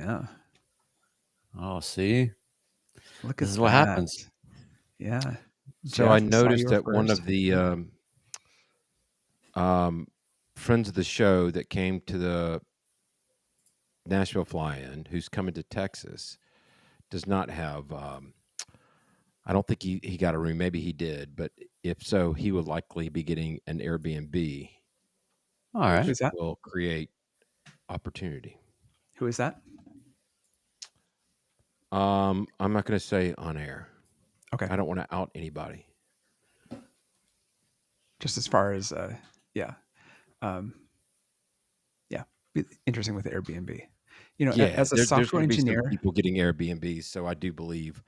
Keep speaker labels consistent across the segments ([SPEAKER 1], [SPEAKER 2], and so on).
[SPEAKER 1] Yeah.
[SPEAKER 2] Oh, see?
[SPEAKER 1] Look
[SPEAKER 2] This
[SPEAKER 1] at
[SPEAKER 2] is what
[SPEAKER 1] that.
[SPEAKER 2] happens.
[SPEAKER 1] Yeah.
[SPEAKER 3] So I
[SPEAKER 1] Jeff, saw
[SPEAKER 3] noticed
[SPEAKER 1] you
[SPEAKER 3] that one
[SPEAKER 1] first.
[SPEAKER 3] of the friends of the show that came to the Nashville fly-in, who's coming to Texas, does not have. I don't think he got a room. Maybe he did, but if so, he would likely be getting an Airbnb,
[SPEAKER 2] All right.
[SPEAKER 3] which
[SPEAKER 1] Who's that?
[SPEAKER 3] will create opportunity.
[SPEAKER 1] Who is that?
[SPEAKER 3] I'm not going to say on air.
[SPEAKER 1] Okay.
[SPEAKER 3] I don't want to out anybody.
[SPEAKER 1] Just as far as yeah. Yeah. Be interesting with Airbnb. You know,
[SPEAKER 3] Yeah,
[SPEAKER 1] as a
[SPEAKER 3] there's
[SPEAKER 1] software
[SPEAKER 3] going to be some
[SPEAKER 1] engineer,
[SPEAKER 3] people getting Airbnbs, so I do believe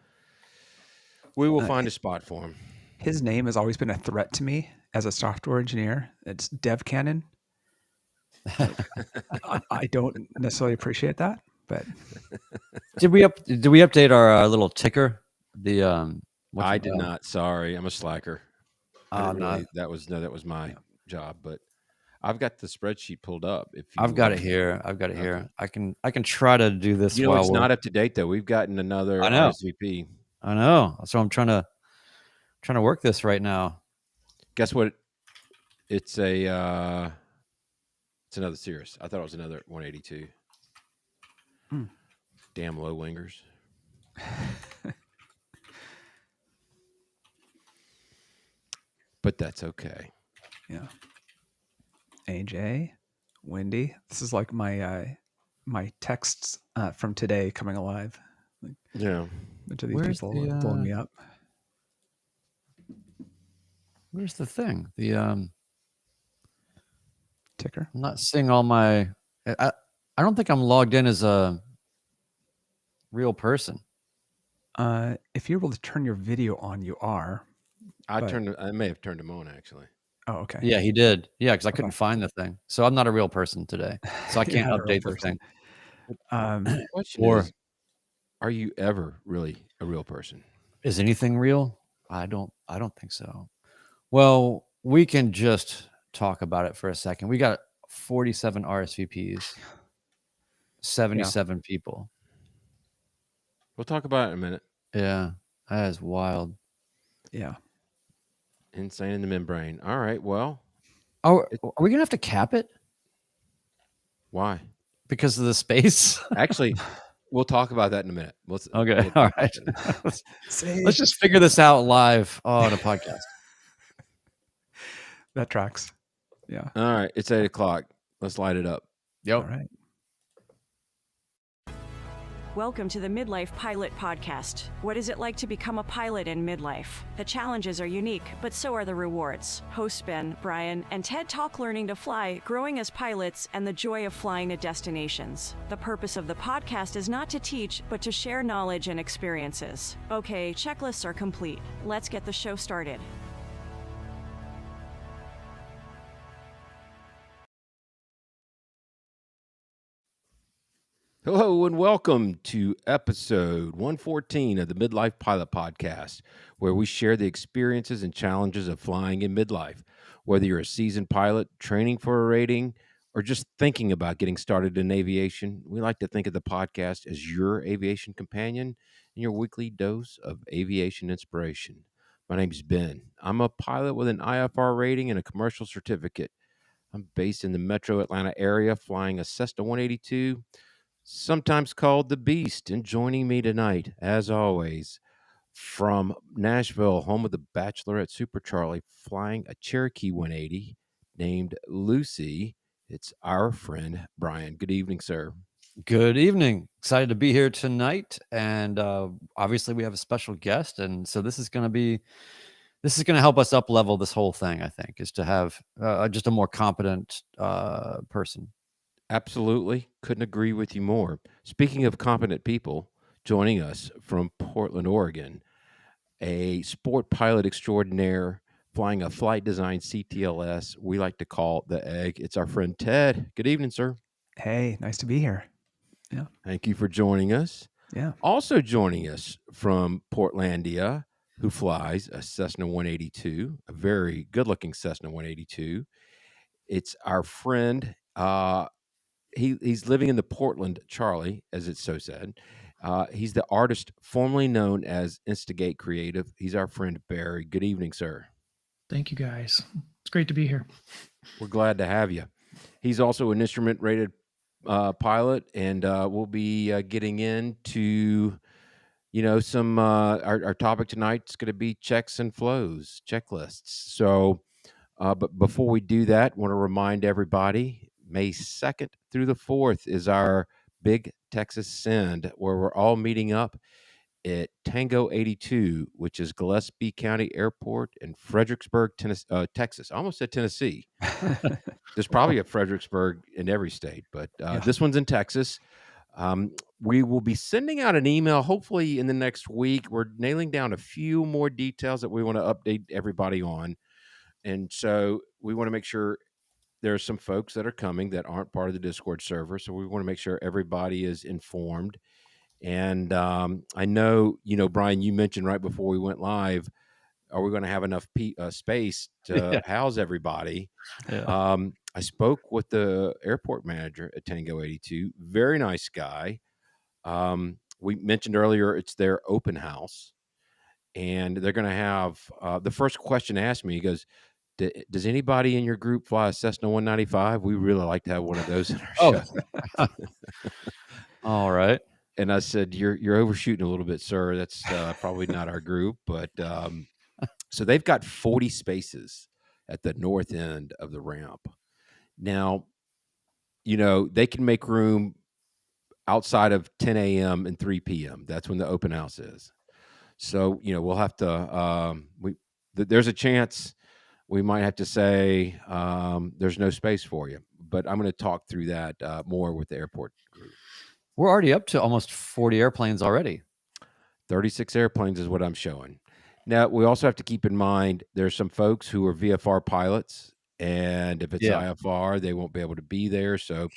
[SPEAKER 3] we will find a spot for him.
[SPEAKER 1] his name has always been a threat to me as a software engineer. It's Dev Cannon. I don't necessarily appreciate that, but
[SPEAKER 2] Did we update our little ticker? The
[SPEAKER 3] I did not. Sorry, I'm a slacker. I didn't
[SPEAKER 2] no.
[SPEAKER 3] really. That was my job, but I've got the spreadsheet pulled up. If you,
[SPEAKER 2] I've got it here. I can try to do this.
[SPEAKER 3] You know,
[SPEAKER 2] while
[SPEAKER 3] it's not up to date though. We've gotten another
[SPEAKER 2] I know.
[SPEAKER 3] RSVP.
[SPEAKER 2] I know. So I'm trying to work this right now.
[SPEAKER 3] Guess what? It's another Cirrus. I thought it was another 182. Damn low wingers. But that's okay.
[SPEAKER 1] yeah. AJ, Wendy. This is like my my texts from today coming alive. Like,
[SPEAKER 3] Yeah.
[SPEAKER 1] a bunch of these
[SPEAKER 2] Where's
[SPEAKER 1] people
[SPEAKER 2] the,
[SPEAKER 1] blowing me up.
[SPEAKER 2] Where's the thing? The
[SPEAKER 1] Ticker.
[SPEAKER 2] I'm not seeing all my. I don't think I'm logged in as a real person.
[SPEAKER 1] If you're able to turn your video on, you are.
[SPEAKER 3] I may have turned him on actually.
[SPEAKER 1] Oh, okay.
[SPEAKER 2] Yeah, he did. Yeah, because I couldn't find the thing. So I'm not a real person today. So I can't update the thing.
[SPEAKER 3] The question is, are you ever really a real person?
[SPEAKER 2] Is anything real? I don't think so. Well, we can just talk about it for a second. We got 47 RSVPs, 77 people.
[SPEAKER 3] We'll talk about it in a minute.
[SPEAKER 2] Yeah, that is wild.
[SPEAKER 1] Yeah.
[SPEAKER 3] Insane in the membrane. All right. Well,
[SPEAKER 2] are we gonna have to cap it?
[SPEAKER 3] Why?
[SPEAKER 2] Because of the space?
[SPEAKER 3] Actually, we'll talk about that in a minute.
[SPEAKER 2] Okay. All right. Let's just figure this out live on a podcast.
[SPEAKER 1] That tracks. Yeah.
[SPEAKER 3] All right. It's 8:00. Let's light it up.
[SPEAKER 2] Yep.
[SPEAKER 1] All right.
[SPEAKER 4] Welcome to the Midlife Pilot Podcast. What is it like to become a pilot in midlife? The challenges are unique, but so are the rewards. Hosts Ben, Brian, and Ted talk learning to fly, growing as pilots, and the joy of flying to destinations. The purpose of the podcast is not to teach, but to share knowledge and experiences. Okay, checklists are complete. Let's get the show started.
[SPEAKER 3] Hello and welcome to episode 114 of the Midlife Pilot Podcast, where we share the experiences and challenges of flying in midlife. Whether you're a seasoned pilot, training for a rating, or just thinking about getting started in aviation, we like to think of the podcast as your aviation companion and your weekly dose of aviation inspiration. My name's Ben. I'm a pilot with an IFR rating and a commercial certificate. I'm based in the metro Atlanta area, flying a Cessna 182, sometimes called the Beast. And joining me tonight, as always, from Nashville, home of the Bachelorette Super Charlie, flying a Cherokee 180 named Lucy, it's our friend Brian. Good evening, sir.
[SPEAKER 2] Good evening. Excited to be here tonight. And obviously we have a special guest. And so this is going to help us up level this whole thing, I think, is to have just a more competent person.
[SPEAKER 3] Absolutely. Couldn't agree with you more. Speaking of competent people, joining us from Portland, Oregon, a sport pilot extraordinaire flying a flight design CTLS we like to call the Egg. It's our friend Ted. Good evening, sir.
[SPEAKER 1] Hey, nice to be here. Yeah.
[SPEAKER 3] Thank you for joining us.
[SPEAKER 1] Yeah.
[SPEAKER 3] Also joining us from Portlandia, who flies a Cessna 182, a very good-looking Cessna 182. It's our friend, he's living in the Portland, Charlie, as it's so said. He's the artist formerly known as Instigate Creative. He's our friend Barry. Good evening, sir.
[SPEAKER 5] Thank you, guys. It's great to be here.
[SPEAKER 3] We're glad to have you. He's also an instrument rated pilot, and we'll be getting into some our topic tonight is going to be checks and flows, checklists. So, but before we do that, want to remind everybody May 2nd through the 4th is our big Texas Send, where we're all meeting up at Tango 82, which is Gillespie County Airport in Fredericksburg, Texas. I almost said Tennessee. There's probably a Fredericksburg in every state, but this one's in Texas. We will be sending out an email hopefully in the next week. We're nailing down a few more details that we want to update everybody on. And so we want to make sure there are some folks that are coming that aren't part of the Discord server. So we want to make sure everybody is informed. And I know, Brian, you mentioned right before we went live, are we going to have enough space to house everybody?
[SPEAKER 2] Yeah.
[SPEAKER 3] I spoke with the airport manager at Tango 82. Very nice guy. We mentioned earlier it's their open house, and they're going to have the first question asked me. He goes, "Does anybody in your group fly a Cessna 195? We really like to have one of those in our show."
[SPEAKER 2] All right.
[SPEAKER 3] And I said, "You're overshooting a little bit, sir. That's probably not our group." But so they've got 40 spaces at the north end of the ramp. Now, they can make room outside of 10 a.m. and 3 p.m. That's when the open house is. So, we'll have to, there's a chance we might have to say there's no space for you. But I'm going to talk through that more with the airport group.
[SPEAKER 2] We're already up to almost 40 airplanes already.
[SPEAKER 3] 36 airplanes is what I'm showing. Now, we also have to keep in mind there's some folks who are VFR pilots, and if it's IFR, they won't be able to be there. So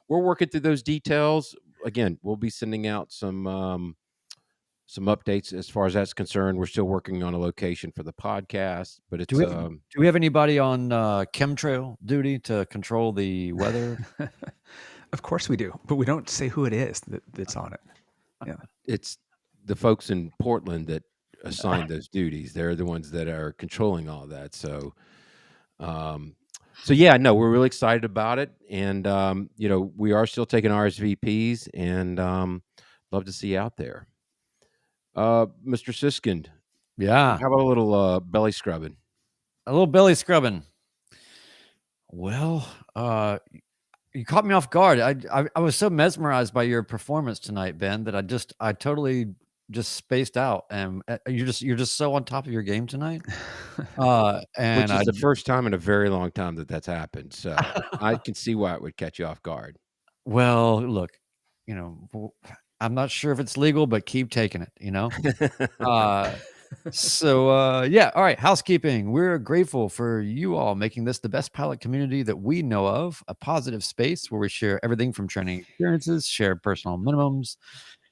[SPEAKER 3] we're working through those details. Again, we'll be sending out some updates as far as that's concerned. We're still working on a location for the podcast, but it's
[SPEAKER 2] do we have anybody on chemtrail duty to control the weather?
[SPEAKER 1] Of course we do, but we don't say who it is that's on it. Yeah,
[SPEAKER 3] it's the folks in Portland that assign those duties. They're the ones that are controlling all that. So yeah, no, we're really excited about it. And, we are still taking RSVPs, and love to see you out there. Mr. Siskind.
[SPEAKER 2] Yeah.
[SPEAKER 3] How about a little belly scrubbing?
[SPEAKER 2] A little belly scrubbing. Well, you caught me off guard. I was so mesmerized by your performance tonight, Ben, that I totally just spaced out, and you're just so on top of your game tonight. And
[SPEAKER 3] which is the first time in a very long time that's happened. So I can see why it would catch you off guard.
[SPEAKER 2] Well, look, I'm not sure if it's legal, but keep taking it, So, yeah. All right. Housekeeping. We're grateful for you all making this the best pilot community that we know of, a positive space where we share everything from training experiences, share personal minimums,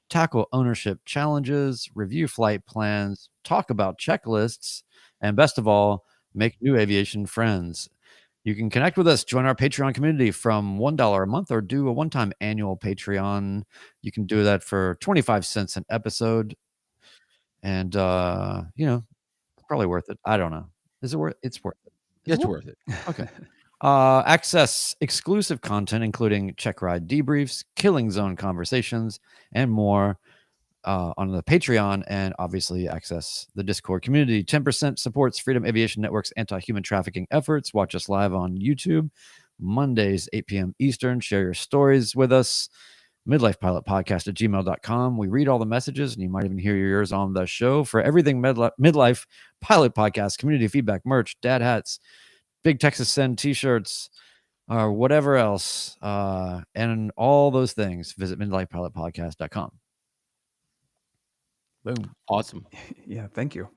[SPEAKER 2] tackle ownership challenges, review flight plans, talk about checklists, and best of all, make new aviation friends. You can connect with us, join our Patreon community from $1 a month, or do a one-time annual Patreon. You can do that for 25 cents an episode. And, probably worth it. I don't know. Is it worth it? It's worth it.
[SPEAKER 3] It's worth it.
[SPEAKER 2] Okay. Access exclusive content, including check ride debriefs, killing zone conversations, and more on the Patreon, and obviously access the Discord community. 10% supports Freedom Aviation Network's anti-human trafficking efforts. Watch us live on YouTube, Mondays, 8 p.m. Eastern. Share your stories with us. midlifepilotpodcast@gmail.com. We read all the messages, and you might even hear yours on the show. For everything Midlife Pilot Podcast, community feedback, merch, dad hats, Big Texas Send t-shirts, or whatever else, and all those things, visit midlifepilotpodcast.com. Boom.
[SPEAKER 3] Awesome.
[SPEAKER 1] Yeah, thank you.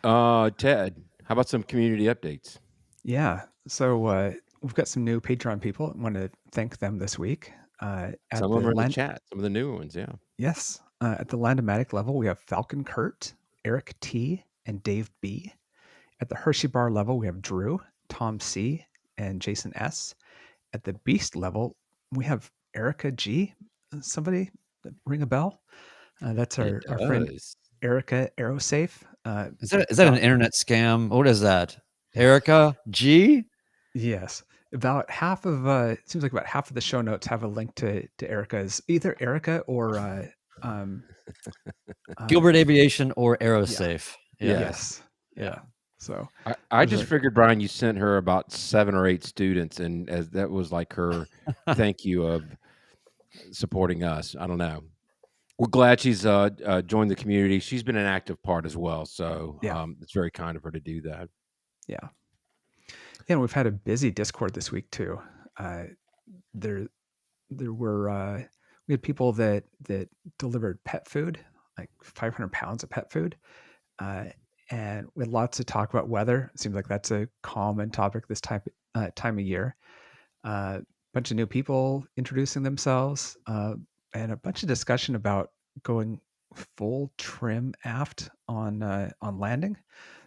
[SPEAKER 3] Ted, how about some community updates?
[SPEAKER 1] Yeah, so we've got some new Patreon people. I want to thank them this week.
[SPEAKER 3] Some of them are in the chat, some of the new ones, yeah.
[SPEAKER 1] Yes. At the Landomatic level, we have Falcon Kurt, Eric T, and Dave B. At the Hershey Bar level, we have Drew, Tom C, and Jason S. At the Beast level, We have Erica G. Somebody ring a bell? That's
[SPEAKER 3] It
[SPEAKER 1] our friend
[SPEAKER 3] does.
[SPEAKER 1] Erica Aerosafe.
[SPEAKER 2] Is that an internet scam? What is that? Erica G?
[SPEAKER 1] Yes. About half of it seems like about half of the show notes have a link to Erica's, either Erica or um
[SPEAKER 2] Gilbert Aviation or
[SPEAKER 1] yeah.
[SPEAKER 2] Aerosafe. Yeah.
[SPEAKER 1] Yes. Yeah. So
[SPEAKER 3] I
[SPEAKER 1] there's
[SPEAKER 3] just figured, Brian, you sent her about 7 or 8 students, and as that was like her thank you of supporting us. I don't know. We're glad she's joined the community. She's been an active part as well, so
[SPEAKER 1] yeah.
[SPEAKER 3] it's very kind of her to do that.
[SPEAKER 1] Yeah. And we've had a busy Discord this week too. Uh, there were we had people that delivered pet food, like 500 pounds of pet food, uh, and we had lots to talk about weather. It seems like that's a common topic this time of year. Bunch of new people introducing themselves, and a bunch of discussion about going full trim aft on landing.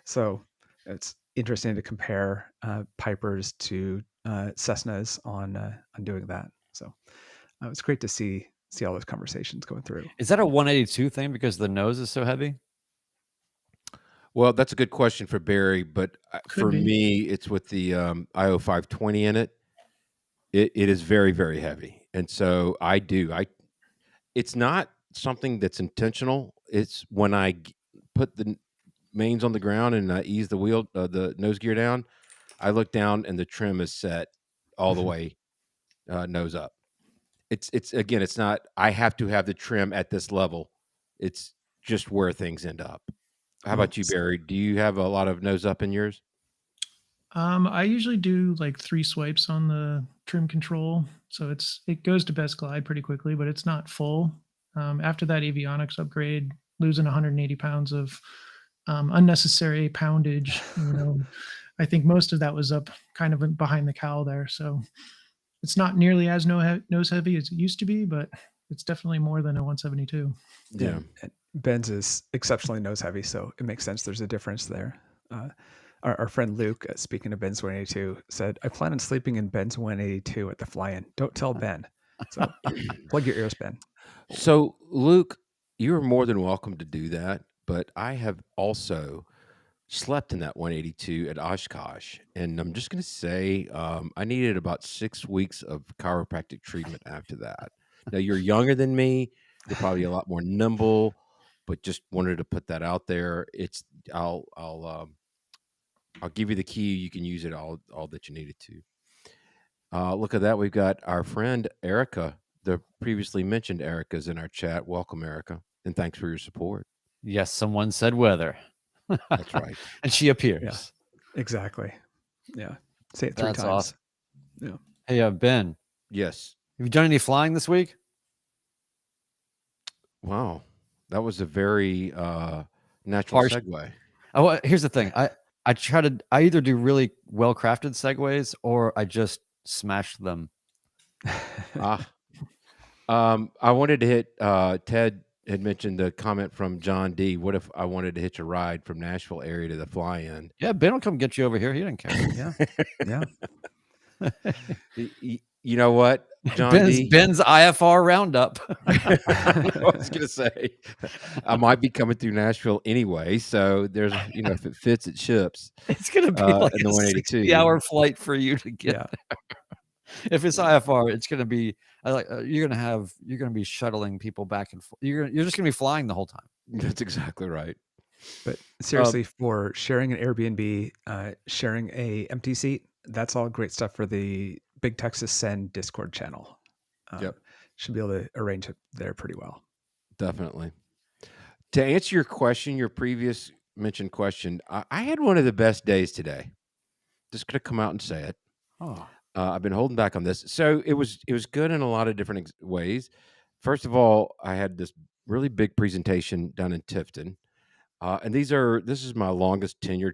[SPEAKER 1] So it's interesting to compare Pipers to Cessnas on doing that. So it's great to see all those conversations going through.
[SPEAKER 2] Is that a 182 thing because the nose is so heavy?
[SPEAKER 3] Well, that's a good question for Barry, but
[SPEAKER 5] Could
[SPEAKER 3] for
[SPEAKER 5] be.
[SPEAKER 3] me, it's with the IO 520 in it. It is very, very heavy, and so it's not something that's intentional. It's when I put the mains on the ground and I ease the nose gear down, I look down and the trim is set all the way nose up. It's again, it's not. I have to have the trim at this level. It's just where things end up. How
[SPEAKER 1] Well,
[SPEAKER 3] about you, Barry? Do you have a lot of nose up in yours?
[SPEAKER 5] I usually do like 3 swipes on the trim control, so it goes to best glide pretty quickly, but it's not full. After that avionics upgrade, losing 180 pounds of unnecessary poundage, I think most of that was up kind of behind the cowl there. So it's not nearly as nose heavy as it used to be, but it's definitely more than a 172.
[SPEAKER 3] Yeah.
[SPEAKER 1] and Ben's is exceptionally nose heavy, so it makes sense. There's a difference there. Our friend Luke, speaking of Ben's 182, said, "I plan on sleeping in Ben's 182 at the fly-in. Don't tell Ben." So plug your ears, Ben.
[SPEAKER 3] So, Luke, you're more than welcome to do that, but I have also slept in that 182 at Oshkosh, and I'm just going to say I needed about 6 weeks of chiropractic treatment after that. Now, you're younger than me. You're probably a lot more nimble, but just wanted to put that out there. I'll give you the key. You can use it all that you needed to. Look at that. We've got our friend Erica, the previously mentioned Erica's in our chat. Welcome, Erica, and thanks for your support.
[SPEAKER 2] Yes, someone said weather.
[SPEAKER 3] That's right.
[SPEAKER 2] And she appears.
[SPEAKER 1] Yeah, exactly. Yeah. Say it 3
[SPEAKER 2] That's
[SPEAKER 1] times.
[SPEAKER 2] awesome.
[SPEAKER 1] Yeah.
[SPEAKER 2] Hey, Ben,
[SPEAKER 3] Yes.
[SPEAKER 2] have you done any flying this week?
[SPEAKER 3] Wow. That was a very natural
[SPEAKER 2] Harsh.
[SPEAKER 3] segue.
[SPEAKER 2] Oh, here's the thing. I either do really well crafted segues or I just smash them.
[SPEAKER 3] I wanted to hit Ted had mentioned the comment from John D. What if I wanted to hitch a ride from Nashville area to the fly-in?
[SPEAKER 2] Yeah, Ben will come get you over here. He didn't care.
[SPEAKER 1] Yeah. Yeah.
[SPEAKER 3] You know what, John D?
[SPEAKER 2] Ben's IFR roundup.
[SPEAKER 3] I was going to say, I might be coming through Nashville anyway. So there's, if it fits, it ships.
[SPEAKER 2] It's going to be like
[SPEAKER 3] in the
[SPEAKER 2] a
[SPEAKER 3] 182.
[SPEAKER 2] 60-hour flight for you to get
[SPEAKER 1] Yeah.
[SPEAKER 2] there. If it's IFR, it's going to be you're going to be shuttling people back and forth. You're just going to be flying the whole time.
[SPEAKER 3] That's exactly right.
[SPEAKER 1] But seriously, for sharing an Airbnb, sharing a empty seat, that's all great stuff for the Big Texas Send Discord channel.
[SPEAKER 3] Yep.
[SPEAKER 1] Should be able to arrange it there pretty well.
[SPEAKER 3] Definitely. To answer your question, your previous mentioned question, I had one of the best days today. Just going to come out and say it.
[SPEAKER 1] Oh,
[SPEAKER 3] I've been holding back on this. So it was good in a lot of different ways. First of all, I had this really big presentation done in Tifton. And this is my longest tenured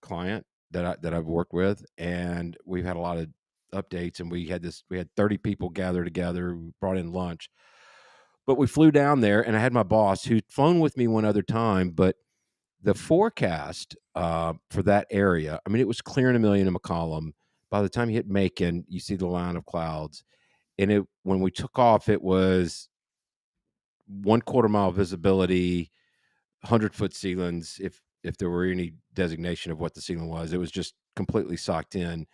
[SPEAKER 3] client that I've worked with. And we've had a lot of updates, and we had 30 people gather together. We brought in lunch, but we flew down there, and I had my boss who'd flown with me one other time, but the forecast for that area, I mean, it was clearing a million in McCollum. By the time you hit Macon, you see the line of clouds, and when we took off, it was 1/4 mile visibility, 100-foot ceilings. If there were any designation of what the ceiling was, it was just completely socked in.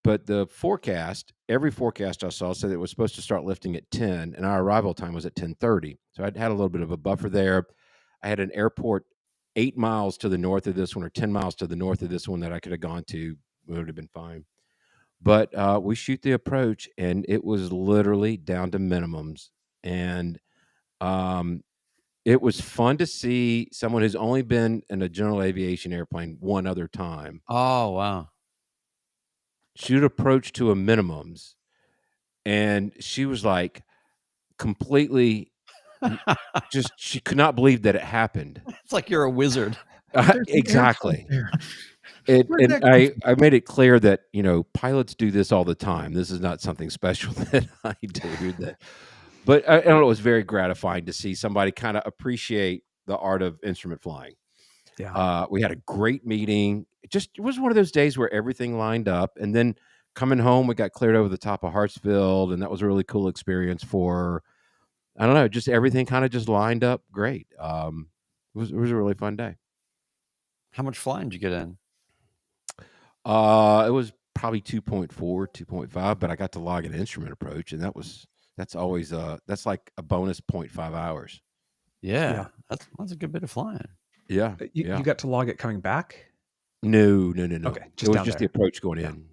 [SPEAKER 3] But the forecast, every forecast I saw said it was supposed to start lifting at 10, and our arrival time was at 10:30. So I'd had a little bit of a buffer there. I had an airport 8 miles to the north of this one, or 10 miles to the north of this one, that I could have gone to. It would have been fine. But we shoot the approach, and it was literally down to minimums. And it was fun to see someone who's only been in a general aviation airplane one other time
[SPEAKER 2] Oh, wow.
[SPEAKER 3] shoot approach to a minimums. And she was like completely just, she could not believe that it happened.
[SPEAKER 2] It's like you're a wizard.
[SPEAKER 5] There's an airport
[SPEAKER 3] Exactly.
[SPEAKER 5] there.
[SPEAKER 3] And,
[SPEAKER 5] Where'd
[SPEAKER 3] and
[SPEAKER 5] that come
[SPEAKER 3] I made it clear that, pilots do this all the time. This is not something special that I do. But I don't know, it was very gratifying to see somebody kind of appreciate the art of instrument flying.
[SPEAKER 1] Yeah.
[SPEAKER 3] We had a great meeting. It was one of those days where everything lined up. And then coming home, we got cleared over the top of Hartsfield, and that was a really cool experience for, I don't know, just everything kind of just lined up great. It was a really fun day.
[SPEAKER 2] How much flying did you get in?
[SPEAKER 3] It was probably 2.4, 2.5, but I got to log an instrument approach, and that's always that's like a bonus 0.5 hours.
[SPEAKER 2] Yeah. That's a good bit of flying.
[SPEAKER 3] Yeah.
[SPEAKER 1] You got to log it coming back?
[SPEAKER 3] No.
[SPEAKER 1] Okay,
[SPEAKER 3] It
[SPEAKER 1] just
[SPEAKER 3] was
[SPEAKER 1] down
[SPEAKER 3] just
[SPEAKER 1] there.
[SPEAKER 3] the approach going
[SPEAKER 1] Yeah.
[SPEAKER 3] in.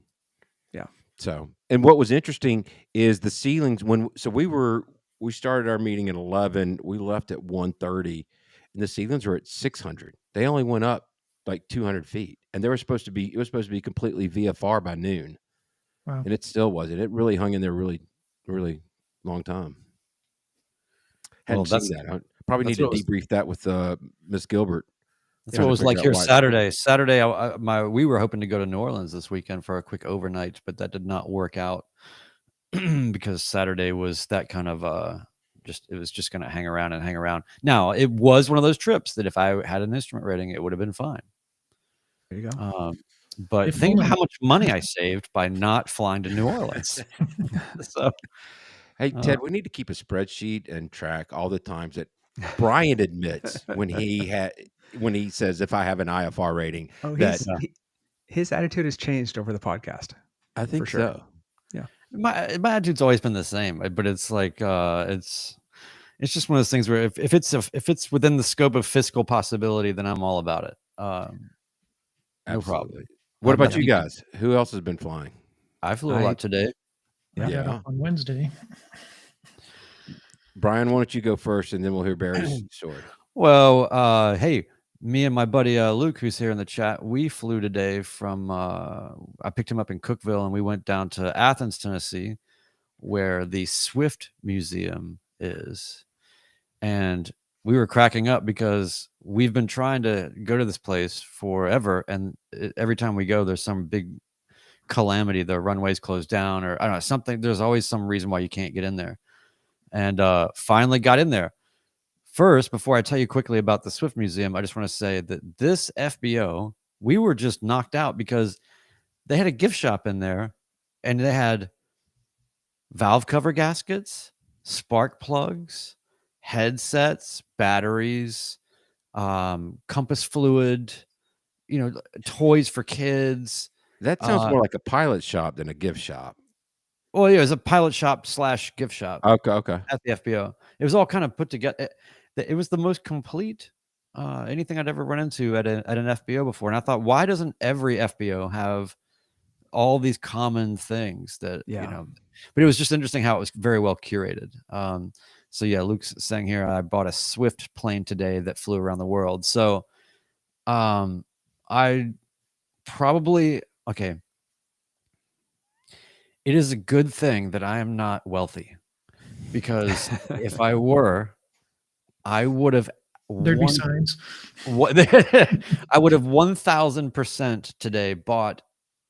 [SPEAKER 1] Yeah.
[SPEAKER 3] So, and what was interesting is the ceilings we started our meeting at 11, we left at 1:30, and the ceilings were at 600. They only went up like 200 feet, and it was supposed to be completely VFR by noon,
[SPEAKER 5] Wow.
[SPEAKER 3] and it still wasn't. It really hung in there really, really long time. Hadn't
[SPEAKER 2] Well,
[SPEAKER 3] seen that. I probably need
[SPEAKER 2] that's
[SPEAKER 3] to
[SPEAKER 2] what was
[SPEAKER 3] debrief that with Miss Gilbert.
[SPEAKER 2] That's
[SPEAKER 3] trying
[SPEAKER 2] what it
[SPEAKER 3] to
[SPEAKER 2] was
[SPEAKER 3] figure
[SPEAKER 2] like
[SPEAKER 3] out
[SPEAKER 2] here
[SPEAKER 3] why it
[SPEAKER 2] Saturday. Saturday, we were hoping to go to New Orleans this weekend for a quick overnight, but that did not work out because Saturday was that kind of it was just going to hang around and hang around. Now, it was one of those trips that if I had an instrument rating, it would have been fine.
[SPEAKER 1] There you go.
[SPEAKER 2] But
[SPEAKER 5] If
[SPEAKER 2] think about
[SPEAKER 5] only.
[SPEAKER 2] how much money I saved by not flying to New Orleans. So,
[SPEAKER 3] Hey, Ted, we need to keep a spreadsheet and track all the times that Brian admits when he says, if I have an IFR rating,
[SPEAKER 1] Oh,
[SPEAKER 3] that
[SPEAKER 1] his attitude has changed over the podcast.
[SPEAKER 3] I think
[SPEAKER 1] for sure.
[SPEAKER 3] so.
[SPEAKER 1] Yeah.
[SPEAKER 2] my attitude's always been the same, but it's like it's just one of those things where if it's within the scope of fiscal possibility, then I'm all about it. No problem.
[SPEAKER 3] Absolutely. What about you
[SPEAKER 2] think-
[SPEAKER 3] guys? Who else has been flying?
[SPEAKER 2] I flew a lot today.
[SPEAKER 5] I got
[SPEAKER 3] Yeah.
[SPEAKER 5] up on Wednesday.
[SPEAKER 3] Brian, why don't you go first, and then we'll hear Barry's story.
[SPEAKER 2] Well, hey, me and my buddy Luke, who's here in the chat, we flew today from. I picked him up in Cookeville, and we went down to Athens, Tennessee, where the Swift Museum is, and we were cracking up because we've been trying to go to this place forever, and every time we go, there's some big calamity. The runway's closed down, or I don't know, something. There's always some reason why you can't get in there, and finally got in there. First, before I tell you quickly about the Swift Museum, I just want to say that this FBO, we were just knocked out because they had a gift shop in there, and they had valve cover gaskets, spark plugs, headsets, batteries, compass fluid, toys for kids.
[SPEAKER 3] That sounds more like a pilot shop than a gift shop.
[SPEAKER 2] Well, yeah, it was a pilot shop / gift shop
[SPEAKER 3] Okay.
[SPEAKER 2] at the FBO. It was all kind of put together. It was the most complete anything I'd ever run into at an FBO before. And I thought, why doesn't every FBO have all these common things that, but it was just interesting how it was very well curated. So yeah, Luke's saying here, I bought a Swift plane today that flew around the world. So I probably, okay. It is a good thing that I am not wealthy, because if I were, I would have.
[SPEAKER 5] There'd be signs.
[SPEAKER 2] I would have 1,000% today bought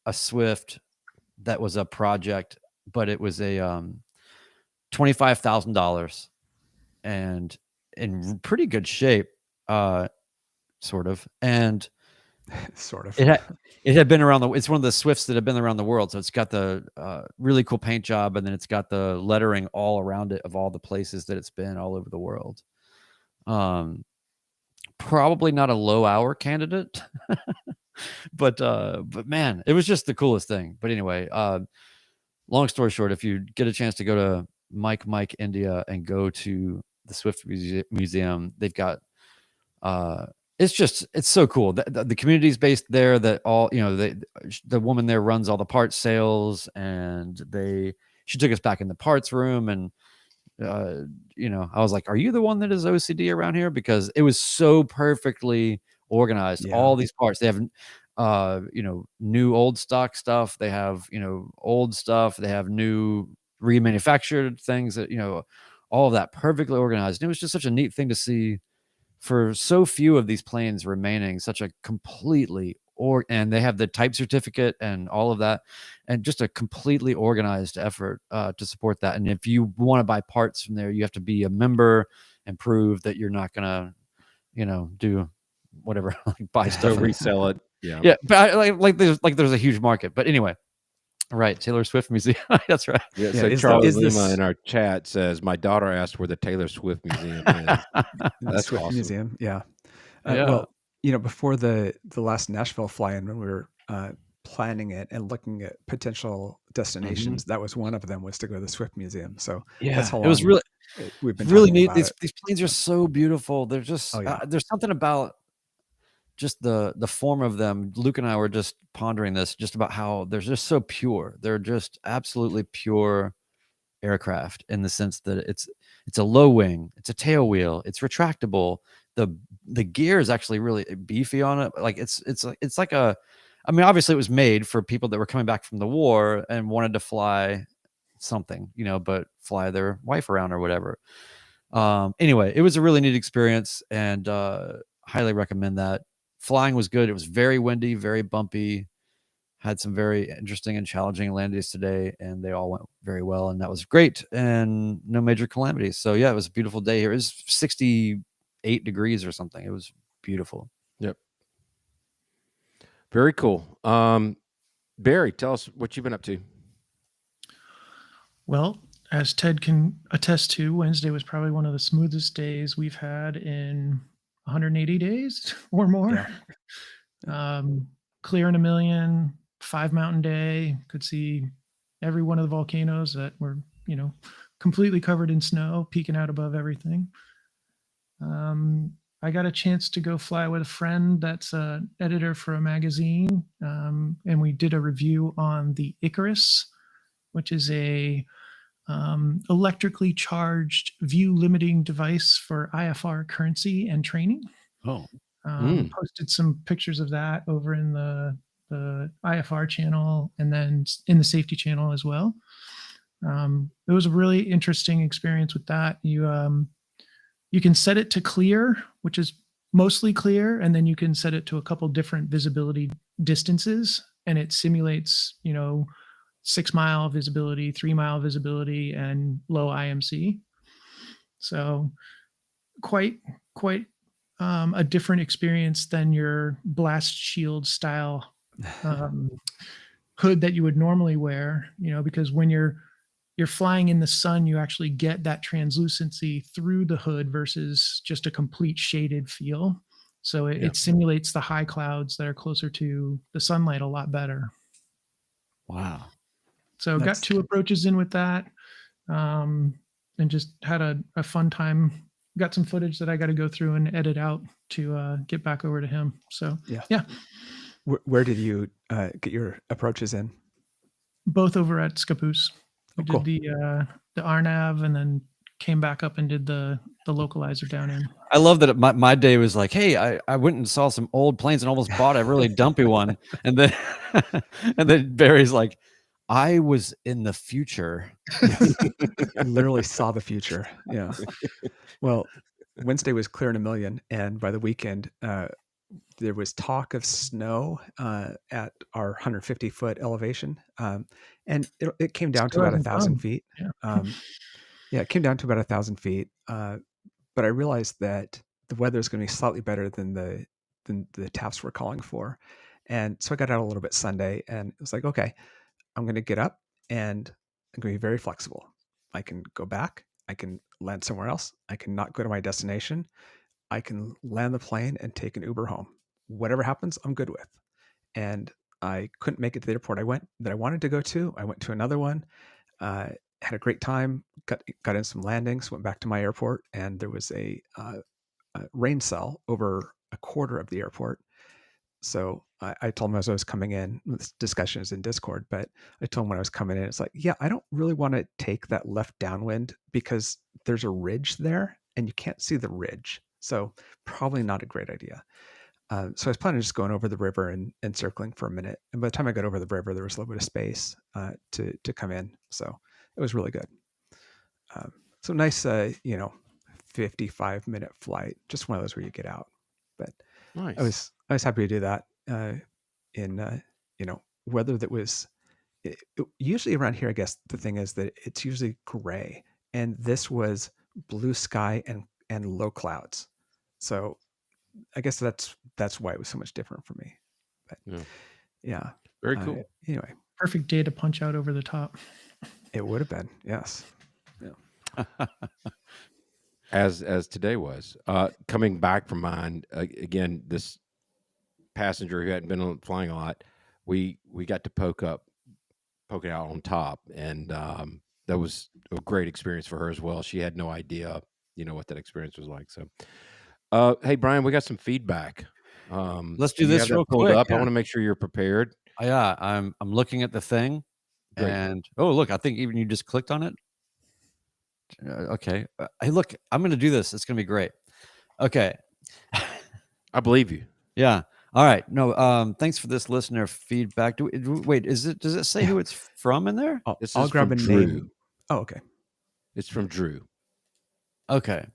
[SPEAKER 2] a Swift that was a project, but it was a $25,000 and in pretty good shape, sort of. And
[SPEAKER 1] Sort of.
[SPEAKER 2] It had been around it's one of the Swifts that have been around the world. So it's got the really cool paint job, and then it's got the lettering all around it of all the places that it's been all over the world. Probably not a low hour candidate, but man, it was just the coolest thing. But anyway, long story short, if you get a chance to go to Mike India and go to the Swift Museum, they've got it's so cool. The community's based there. That all the woman there runs all the parts sales, and she took us back in the parts room, and I was like, "Are you the one that is OCD around here?" Because it was so perfectly organized.
[SPEAKER 1] Yeah.
[SPEAKER 2] All these parts, they have new old stock stuff. They have old stuff. They have new remanufactured things that all of that perfectly organized. And it was just such a neat thing to see for so few of these planes remaining, such a completely and they have the type certificate and all of that, and just a completely organized effort to support that. And if you want to buy parts from there, you have to be a member and prove that you're not gonna do whatever, like buy stuff and
[SPEAKER 3] resell it.
[SPEAKER 2] yeah, but there's a huge market. But anyway, right, Taylor Swift Museum. That's right.
[SPEAKER 3] Yeah.
[SPEAKER 1] Yeah,
[SPEAKER 3] So
[SPEAKER 1] is
[SPEAKER 3] Charlie
[SPEAKER 1] this
[SPEAKER 3] Lima in our chat says, "My daughter asked where the Taylor Swift Museum is."
[SPEAKER 1] the
[SPEAKER 3] That's
[SPEAKER 1] Swift
[SPEAKER 3] awesome.
[SPEAKER 1] Museum? Yeah.
[SPEAKER 2] Yeah.
[SPEAKER 1] Well, before the last Nashville fly-in, when we were planning it and looking at potential destinations, that was one of them, was to go to the Swift Museum. So that's how
[SPEAKER 2] it was
[SPEAKER 1] long
[SPEAKER 2] really
[SPEAKER 1] we've been
[SPEAKER 2] really
[SPEAKER 1] talking
[SPEAKER 2] neat.
[SPEAKER 1] about it.
[SPEAKER 2] These planes are so beautiful. They're just
[SPEAKER 1] Oh yeah.
[SPEAKER 2] there's something about just the form of them. Luke and I were just pondering this, just about how they're just so pure. They're just absolutely pure aircraft, in the sense that it's a low wing, it's a tail wheel, it's retractable. The gear is actually really beefy on it. Like it's like obviously it was made for people that were coming back from the war and wanted to fly something, but fly their wife around or whatever. Anyway, it was a really neat experience, and highly recommend that. Flying was good. It was very windy, very bumpy. Had some very interesting and challenging landings today, and they all went very well, and that was great, and no major calamities. So yeah, it was a beautiful day here. It was 68 degrees or something. It was beautiful.
[SPEAKER 3] Yep. Very cool. Barry, tell us what you've been up to.
[SPEAKER 5] Well, as Ted can attest to, Wednesday was probably one of the smoothest days we've had in 180 days or more. Clearing a million, 5-mountain day, could see every one of the volcanoes that were, completely covered in snow, peeking out above everything. I got a chance to go fly with a friend that's an editor for a magazine, and we did a review on the Icarus, which is a electrically charged view limiting device for IFR currency and training.
[SPEAKER 2] Oh,
[SPEAKER 5] Posted some pictures of that over in the IFR channel, and then in the safety channel as well. It was a really interesting experience with that. You can set it to clear, which is mostly clear, and then you can set it to a couple different visibility distances, and it simulates 6-mile visibility, 3-mile visibility, and low IMC. So quite a different experience than your blast shield style hood that you would normally wear, because when you're flying in the sun, you actually get that translucency through the hood versus just a complete shaded feel. So it simulates the high clouds that are closer to the sunlight a lot better.
[SPEAKER 2] wow.
[SPEAKER 5] So got 2 approaches in with that, and just had a fun time. Got some footage that I got to go through and edit out to get back over to him. So yeah.
[SPEAKER 1] Where did you get your approaches in?
[SPEAKER 5] Both over at Scappoose. We
[SPEAKER 1] cool.
[SPEAKER 5] did the RNAV, and then came back up and did the localizer down in.
[SPEAKER 2] I love that my day was like, hey, I went and saw some old planes and almost bought a really dumpy one. And then and then Barry's like, I was in the future.
[SPEAKER 1] Yes. I literally saw the future. Yeah. Well, Wednesday was clearing a million, and by the weekend, there was talk of snow at our 150-foot elevation, and it came down to about 1,000 feet.
[SPEAKER 5] Yeah.
[SPEAKER 1] It came down to about 1,000 feet. But I realized that the weather is going to be slightly better than the than the tasks were calling for. And so I got out a little bit Sunday, and it was like, okay, I'm going to get up and I'm going to be very flexible. I can go back. I can land somewhere else. I can not go to my destination. I can land the plane and take an Uber home. Whatever happens, I'm good with. And I couldn't make it to the airport that I wanted to go to. I went to another one, had a great time, got in some landings, went back to my airport, and there was a rain cell over a quarter of the airport. So I told him as I was coming in, this discussion is in Discord, but I told him when I was coming in, it's like, yeah, I don't really want to take that left downwind because there's a ridge there and you can't see the ridge. So probably not a great idea. So I was planning on just going over the river and circling for a minute. And by the time I got over the river, there was a little bit of space to come in. So it was really good. So nice, 55-minute flight, just one of those where you get out. But
[SPEAKER 3] Nice.
[SPEAKER 1] I was happy to do that in weather that was usually around here. I guess the thing is that it's usually gray, and this was blue sky and low clouds. So I guess that's why it was so much different for me. But yeah,
[SPEAKER 3] Very cool.
[SPEAKER 1] Anyway,
[SPEAKER 5] Perfect day to punch out over the top.
[SPEAKER 1] it would have been, yes. Yeah.
[SPEAKER 3] As today was. Coming back from mine, again, this passenger who hadn't been flying a lot, we got to poke it out on top, and that was a great experience for her as well. She had no idea, what that experience was like. So, hey Brian, we got some feedback.
[SPEAKER 2] Let's do
[SPEAKER 3] you
[SPEAKER 2] this
[SPEAKER 3] have that
[SPEAKER 2] real
[SPEAKER 3] pulled
[SPEAKER 2] quick.
[SPEAKER 3] up. I
[SPEAKER 2] Yeah.
[SPEAKER 3] want to make sure you're prepared.
[SPEAKER 2] Yeah, I'm looking at the thing,
[SPEAKER 3] Great.
[SPEAKER 2] and look, I think even you just clicked on it. Okay, hey, look, I'm going to do this. It's going to be great. Okay.
[SPEAKER 3] I believe you.
[SPEAKER 2] Yeah. All right. No. Thanks for this listener feedback. Wait, does it say who it's from in there?
[SPEAKER 3] This
[SPEAKER 1] I'll
[SPEAKER 3] is
[SPEAKER 1] grab
[SPEAKER 3] from
[SPEAKER 1] a
[SPEAKER 3] Drew.
[SPEAKER 1] name. Oh, okay.
[SPEAKER 3] It's from Drew.
[SPEAKER 2] Okay.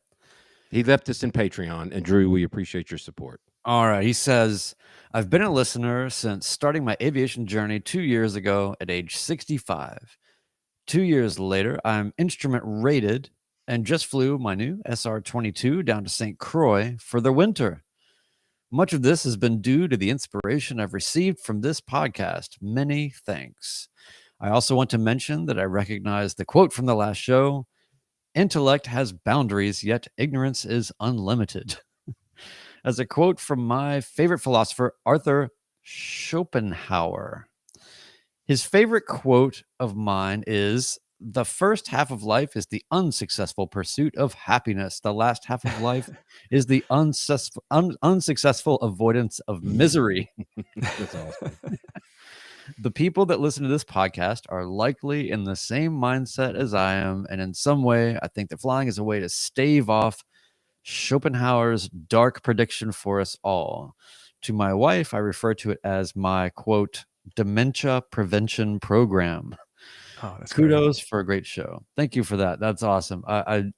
[SPEAKER 3] He left this in Patreon, and Drew, we appreciate your support.
[SPEAKER 2] All right. He says, I've been a listener since starting my aviation journey 2 years ago at age 65. 2 years later, I'm instrument rated and just flew my new SR-22 down to St. Croix for the winter. Much of this has been due to the inspiration I've received from this podcast. Many thanks. I also want to mention that I recognize the quote from the last show, intellect has boundaries, yet ignorance is unlimited. As a quote from my favorite philosopher, Arthur Schopenhauer. His favorite quote of mine is, the first half of life is the unsuccessful pursuit of happiness. The last half of life is the unsuccessful avoidance of misery.
[SPEAKER 3] That's awesome.
[SPEAKER 2] The people that listen to this podcast are likely in the same mindset as I am. And in some way, I think that flying is a way to stave off Schopenhauer's dark prediction for us all. To my wife, I refer to it as my, quote, dementia prevention program.
[SPEAKER 1] Oh, that's
[SPEAKER 2] Kudos for a great show. Thank you for that. That's awesome. I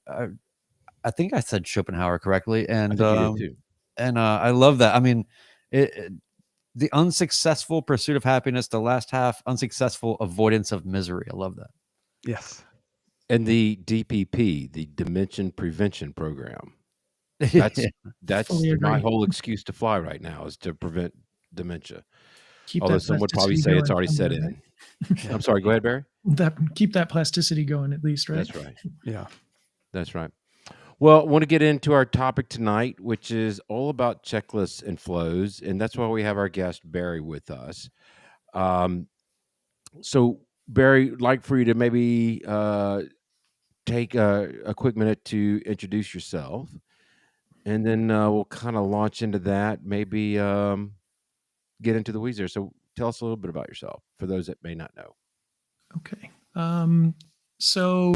[SPEAKER 2] think I said Schopenhauer correctly, and
[SPEAKER 3] I think you did too.
[SPEAKER 2] And I love that. I mean, the unsuccessful pursuit of happiness, the last half, unsuccessful avoidance of misery. I love that.
[SPEAKER 1] Yes.
[SPEAKER 3] And the DPP, the Dementia Prevention Program. That's
[SPEAKER 5] Fully
[SPEAKER 3] my
[SPEAKER 5] agree.
[SPEAKER 3] whole excuse to fly right now is to prevent dementia.
[SPEAKER 5] Keep
[SPEAKER 3] Although
[SPEAKER 5] that
[SPEAKER 3] some would probably
[SPEAKER 5] plasticity
[SPEAKER 3] say it's
[SPEAKER 5] going
[SPEAKER 3] already set
[SPEAKER 5] somewhere,
[SPEAKER 3] in.
[SPEAKER 5] right?
[SPEAKER 3] I'm sorry, go ahead, Barry.
[SPEAKER 5] Keep that plasticity going at least, right?
[SPEAKER 3] That's right.
[SPEAKER 1] Yeah.
[SPEAKER 3] That's right. Well, I want to get into our topic tonight, which is all about checklists and flows. And that's why we have our guest, Barry, with us. So, Barry, I'd like for you to maybe take a quick minute to introduce yourself. And then we'll kind of launch into that, maybe get into the weeds there. So tell us a little bit about yourself for those that may not know.
[SPEAKER 5] Okay. So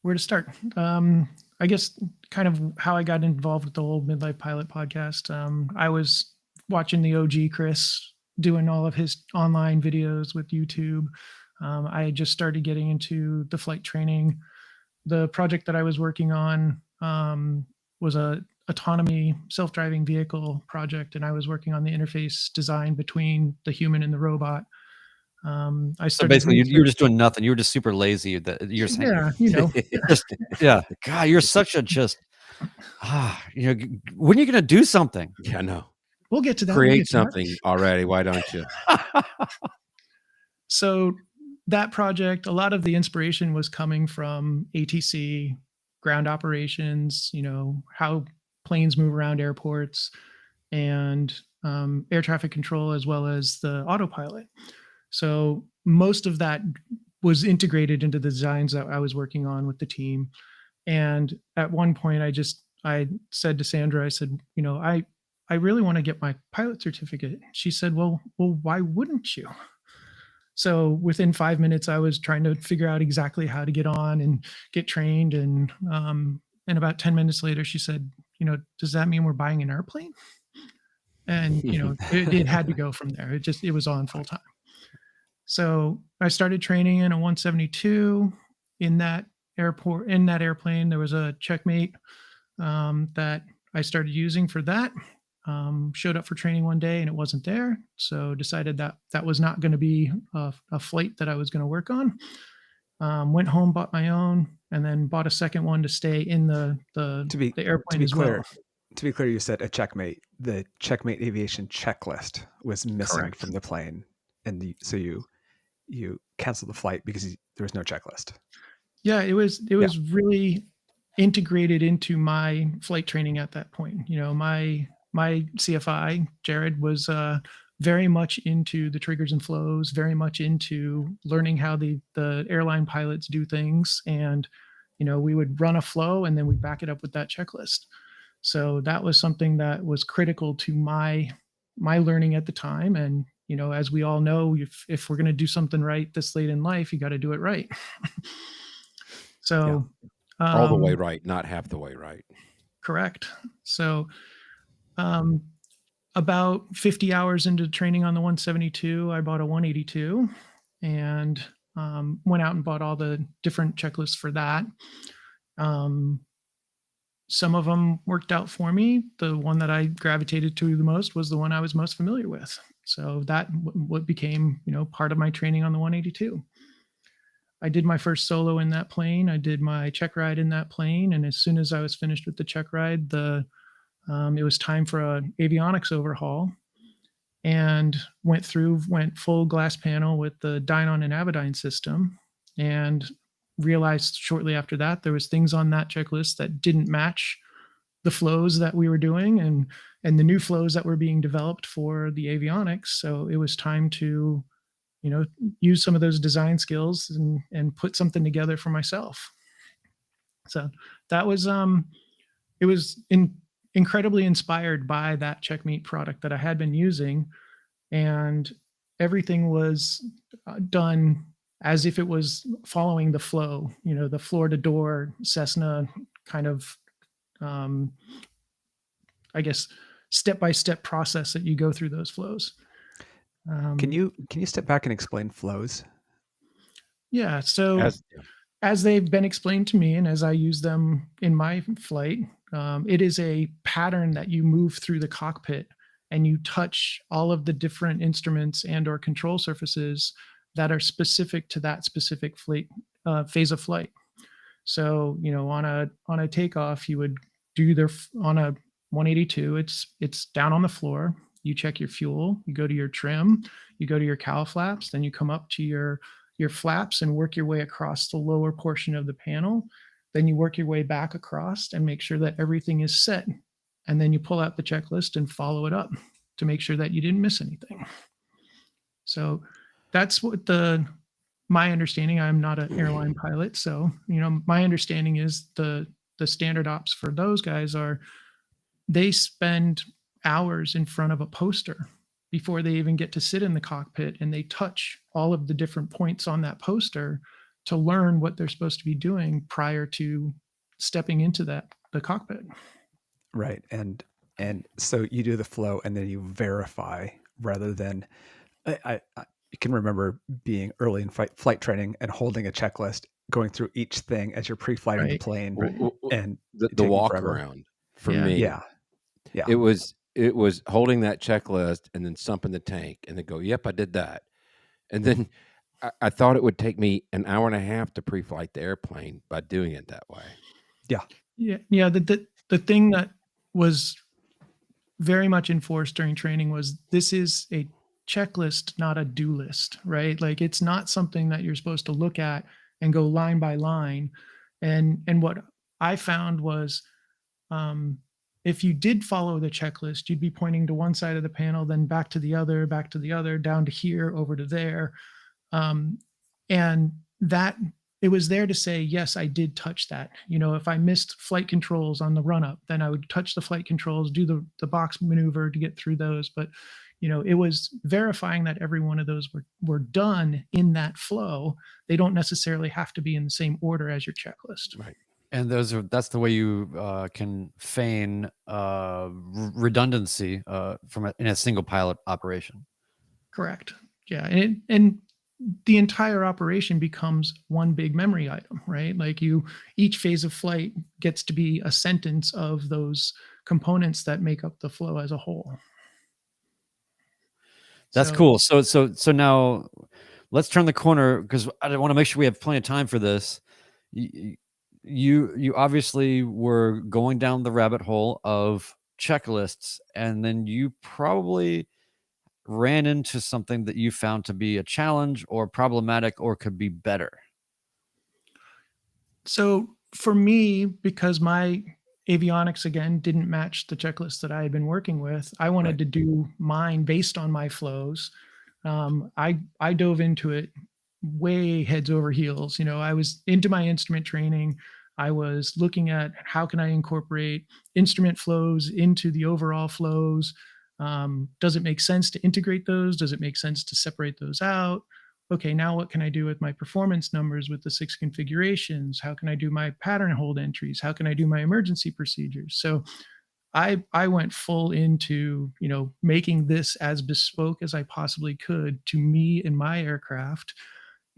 [SPEAKER 5] where to start? I guess kind of how I got involved with the whole Midlife Pilot podcast. I was watching the OG Chris doing all of his online videos with YouTube. I had just started getting into the flight training. The project that I was working on was a autonomy self-driving vehicle project, and I was working on the interface design between the human and the robot. I
[SPEAKER 2] So
[SPEAKER 5] started
[SPEAKER 2] basically, you were just doing nothing. You were just super lazy. You're saying,
[SPEAKER 5] yeah, you know,
[SPEAKER 2] God, you're such a just You know, when are you going to do something?
[SPEAKER 3] Yeah, no.
[SPEAKER 5] We'll get to that.
[SPEAKER 3] Create something already. Why don't you?
[SPEAKER 5] So that project, a lot of the inspiration was coming from ATC, ground operations, you know, how planes move around airports, and air traffic control, as well as the autopilot. So most of that was integrated into the designs that I was working on with the team. And at one point, I said to Sandra, I said, you know, I really want to get my pilot certificate. She said, well, why wouldn't you? So within 5 minutes, I was trying to figure out exactly how to get on and get trained. And about 10 minutes later, she said, you know, does that mean we're buying an airplane? And, you know, it had to go from there. It was on full time. So I started training in a 172 in that airplane. There was a Checkmate that I started using for that. Showed up for training one day and it wasn't there. So decided that was not going to be a flight that I was going to work on. Went home, bought my own, and then bought a second one to stay in the airplane as well.
[SPEAKER 1] To be clear, you said a Checkmate. The Checkmate Aviation checklist was missing
[SPEAKER 5] Correct.
[SPEAKER 1] from the plane, and so you canceled the flight because there was no checklist.
[SPEAKER 5] Yeah, it was really integrated into my flight training at that point. You know, my CFI, Jared, was very much into the triggers and flows, very much into learning how the airline pilots do things. And, you know, we would run a flow and then we'd back it up with that checklist. So that was something that was critical to my learning at the time. And, you know, as we all know, if we're going to do something right this late in life, you got to do it right. So
[SPEAKER 3] all the way right, not half the way right.
[SPEAKER 5] Correct. So about 50 hours into training on the 172, I bought a 182 and went out and bought all the different checklists for that. Some of them worked out for me. The one that I gravitated to the most was the one I was most familiar with. So that what became, you know, part of my training on the 182. I did my first solo in that plane. I did my check ride in that plane. And as soon as I was finished with the check ride, it was time for an avionics overhaul, and went full glass panel with the Dynon and Avidyne system, and realized shortly after that there was things on that checklist that didn't match the flows that we were doing and the new flows that were being developed for the avionics. So it was time to, you know, use some of those design skills and put something together for myself. So that was it was incredibly inspired by that Checkmate product that I had been using, and everything was done as if it was following the flow, you know, the floor to door Cessna kind of, I guess, step-by-step process that you go through those flows.
[SPEAKER 1] Can you step back and explain flows?
[SPEAKER 5] Yeah. So as they've been explained to me and as I use them in my flight, it is a pattern that you move through the cockpit and you touch all of the different instruments and or control surfaces that are specific to that specific flight phase of flight. So, you know, on a takeoff, you would do on a 182, it's down on the floor. You check your fuel, you go to your trim, you go to your cowl flaps, then you come up to your flaps and work your way across the lower portion of the panel. Then you work your way back across and make sure that everything is set. And then you pull out the checklist and follow it up to make sure that you didn't miss anything. So that's what my understanding. I'm not an airline pilot. So, you know, my understanding is the standard ops for those guys they spend hours in front of a poster before they even get to sit in the cockpit, and they touch all of the different points on that poster to learn what they're supposed to be doing prior to stepping into the cockpit.
[SPEAKER 1] Right. And so you do the flow and then you verify rather than I can remember being early in flight training and holding a checklist, going through each thing as you're pre-flighting the plane, and
[SPEAKER 3] the walk around for me.
[SPEAKER 1] Yeah.
[SPEAKER 3] It was holding that checklist and then sumping the tank and then go, yep, I did that. And then I thought it would take me an hour and a half to pre-flight the airplane by doing it that way.
[SPEAKER 5] Yeah. The the thing that was very much enforced during training was this is a checklist, not a do list, right? Like it's not something that you're supposed to look at and go line by line. And what I found was um, if you did follow the checklist, you'd be pointing to one side of the panel, then back to the other, down to here, over to there. Um, and that it was there to say, yes, I did touch that. You know, if I missed flight controls on the run up, then I would touch the flight controls, do the box maneuver to get through those. But, you know, it was verifying that every one of those were done in that flow. They don't necessarily have to be in the same order as your checklist.
[SPEAKER 3] Right.
[SPEAKER 2] And that's the way you can feign redundancy in a single pilot operation.
[SPEAKER 5] Correct. Yeah. And the entire operation becomes one big memory item, right? Like each phase of flight gets to be a sentence of those components that make up the flow as a whole.
[SPEAKER 2] That's cool. So now let's turn the corner, because I want to make sure we have plenty of time for this. You obviously were going down the rabbit hole of checklists, and then you probably ran into something that you found to be a challenge or problematic or could be better.
[SPEAKER 5] So for me, because my avionics again didn't match the checklist that I had been working with, I wanted to do mine based on my flows. I dove into it way heads over heels. You know, I was into my instrument training. I was looking at how can I incorporate instrument flows into the overall flows. Does it make sense to integrate those? Does it make sense to separate those out? Okay, now what can I do with my performance numbers with the 6 configurations? How can I do my pattern hold entries? How can I do my emergency procedures? So I went full into, you know, making this as bespoke as I possibly could to me and my aircraft.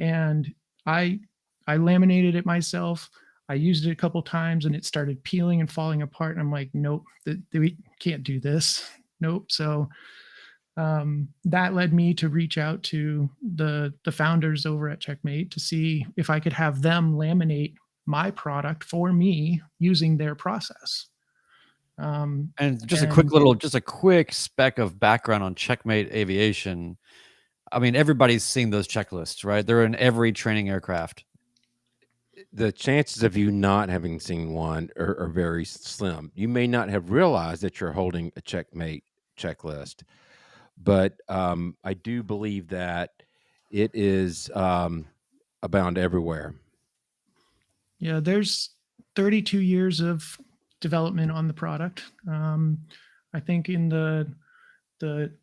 [SPEAKER 5] And I laminated it myself. I used it a couple times and it started peeling and falling apart. And I'm like, nope, we can't do this. Nope. So that led me to reach out to the founders over at Checkmate to see if I could have them laminate my product for me using their process.
[SPEAKER 2] And just a quick speck of background on Checkmate Aviation. I mean, everybody's seen those checklists, right? They're in every training aircraft.
[SPEAKER 3] The chances of you not having seen one are very slim. You may not have realized that you're holding a Checkmate checklist, but I do believe that it is abound everywhere.
[SPEAKER 5] Yeah, there's 32 years of development on the product. I think in the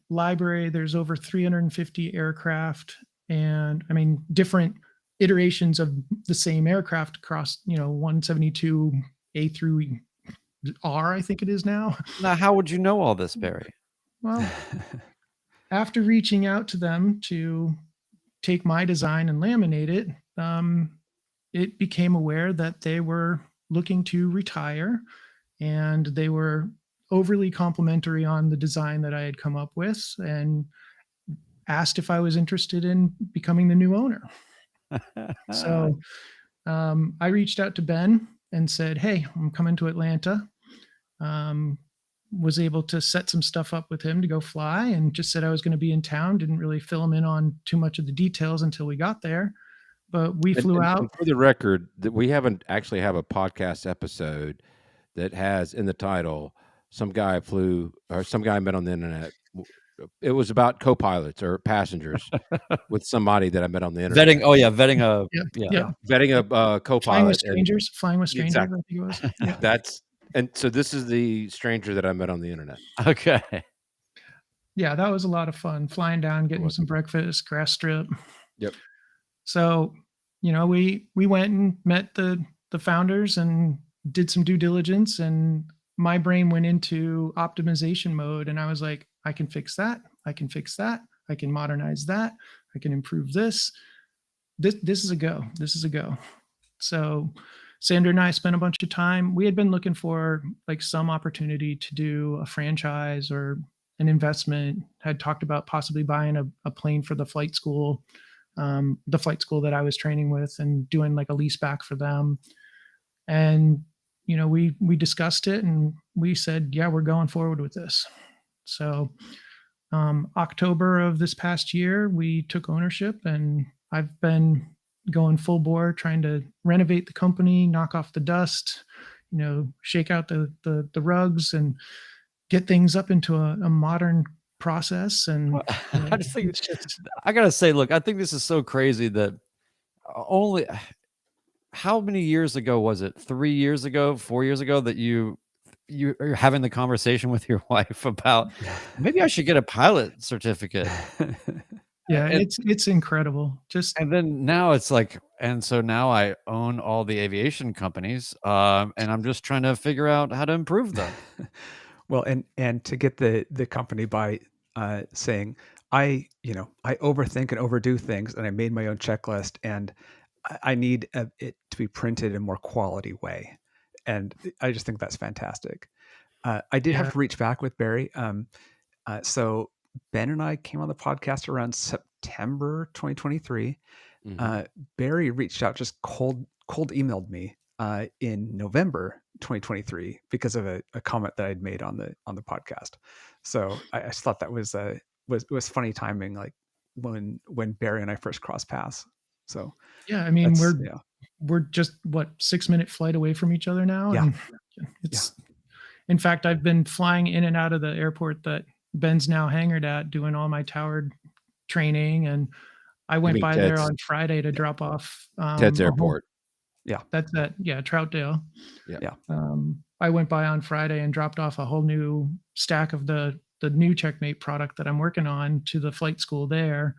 [SPEAKER 5] library, there's over 350 aircraft, and I mean different iterations of the same aircraft across, you know, 172 A through R, I think it is now.
[SPEAKER 2] Now, how would you know all this, Barry?
[SPEAKER 5] Well, after reaching out to them to take my design and laminate it, it became aware that they were looking to retire, and they were overly complimentary on the design that I had come up with and asked if I was interested in becoming the new owner. So I reached out to Ben and said, hey, I'm coming to Atlanta. Was able to set some stuff up with him to go fly, and just said I was going to be in town. Didn't really fill him in on too much of the details until we got there. But we flew out.
[SPEAKER 3] And for the record, that we haven't actually have a podcast episode that has in the title some guy I met on the internet. It was about co-pilots or passengers with somebody that I met on the internet.
[SPEAKER 2] Vetting
[SPEAKER 3] a co-pilot.
[SPEAKER 5] Flying with strangers.
[SPEAKER 3] Exactly.
[SPEAKER 5] I think it was. Yeah.
[SPEAKER 3] So this is the stranger that I met on the internet.
[SPEAKER 2] Okay.
[SPEAKER 5] Yeah, that was a lot of fun. Flying down, getting some breakfast, grass strip.
[SPEAKER 3] Yep.
[SPEAKER 5] So, you know, we went and met the founders and did some due diligence, and my brain went into optimization mode, and I was like, I can fix that. I can fix that. I can modernize that. I can improve this. This is a go. This is a go. So Sandra and I spent a bunch of time. We had been looking for like some opportunity to do a franchise or an investment, had talked about possibly buying a plane for the flight school that I was training with, and doing like a lease back for them. And, we discussed it and we said, yeah, we're going forward with this. So October of this past year, we took ownership, and I've been going full bore trying to renovate the company, knock off the dust, shake out the rugs and get things up into a modern process. And
[SPEAKER 2] I just think
[SPEAKER 5] it's just,
[SPEAKER 2] I gotta say, look, I think this is so crazy that only how many years ago was it? 3 years ago, 4 years ago that you're having the conversation with your wife about maybe I should get a pilot certificate.
[SPEAKER 5] yeah,
[SPEAKER 2] And
[SPEAKER 5] it's incredible. Just
[SPEAKER 2] and then now it's like, and so now I own all the aviation companies, and I'm just trying to figure out how to improve them.
[SPEAKER 1] Well, and to get the company by saying, I overthink and overdo things, and I made my own checklist, and I need it to be printed in a more quality way, and I just think that's fantastic. I did have
[SPEAKER 5] yeah,
[SPEAKER 1] to reach back with Barry. So Ben and I came on the podcast around September 2023.
[SPEAKER 3] Mhm.
[SPEAKER 1] Barry reached out, just cold emailed me in November 2023 because of a comment that I'd made on the podcast. So I just thought that was funny timing, like when Barry and I first crossed paths. So
[SPEAKER 5] yeah. I mean,
[SPEAKER 1] that's
[SPEAKER 5] we're just what 6-minute flight away from each other now,
[SPEAKER 1] yeah
[SPEAKER 5] and
[SPEAKER 1] yeah.
[SPEAKER 5] it's. In fact, I've been flying in and out of the airport that Ben's now hangared at, doing all my tower training, and I
[SPEAKER 3] You
[SPEAKER 5] went
[SPEAKER 3] mean
[SPEAKER 5] by there
[SPEAKER 3] Ted's
[SPEAKER 5] on Friday to drop off
[SPEAKER 3] Ted's
[SPEAKER 5] a whole.
[SPEAKER 3] airport?
[SPEAKER 1] Yeah.
[SPEAKER 5] That's at, yeah, Troutdale.
[SPEAKER 3] Yeah.
[SPEAKER 1] Yeah.
[SPEAKER 5] I went by on Friday and dropped off a whole new stack of the new Checkmate product that I'm working on to the flight school there,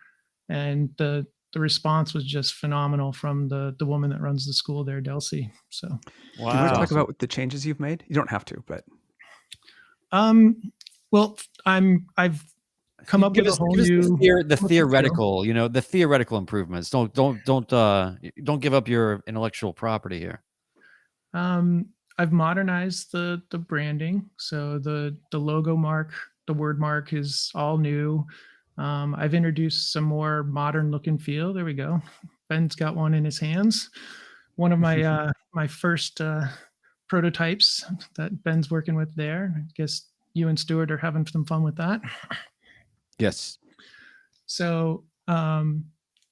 [SPEAKER 5] and the response was just phenomenal from the woman that runs the school there, Delcy. So,
[SPEAKER 1] Do you want
[SPEAKER 3] That's
[SPEAKER 1] to
[SPEAKER 2] Wow.
[SPEAKER 1] talk
[SPEAKER 3] awesome.
[SPEAKER 1] about the changes you've made? You don't have to, but
[SPEAKER 5] well, I've come up with a whole
[SPEAKER 2] Give us
[SPEAKER 5] new
[SPEAKER 2] the
[SPEAKER 5] look and feel.
[SPEAKER 2] theoretical, the theoretical improvements. Don't give up your intellectual property here.
[SPEAKER 5] I've modernized the branding, so the logo mark, the word mark is all new. I've introduced some more modern look and feel. There we go. Ben's got one in his hands. One of my my first prototypes that Ben's working with there. I guess you and Stuart are having some fun with that.
[SPEAKER 3] Yes.
[SPEAKER 5] So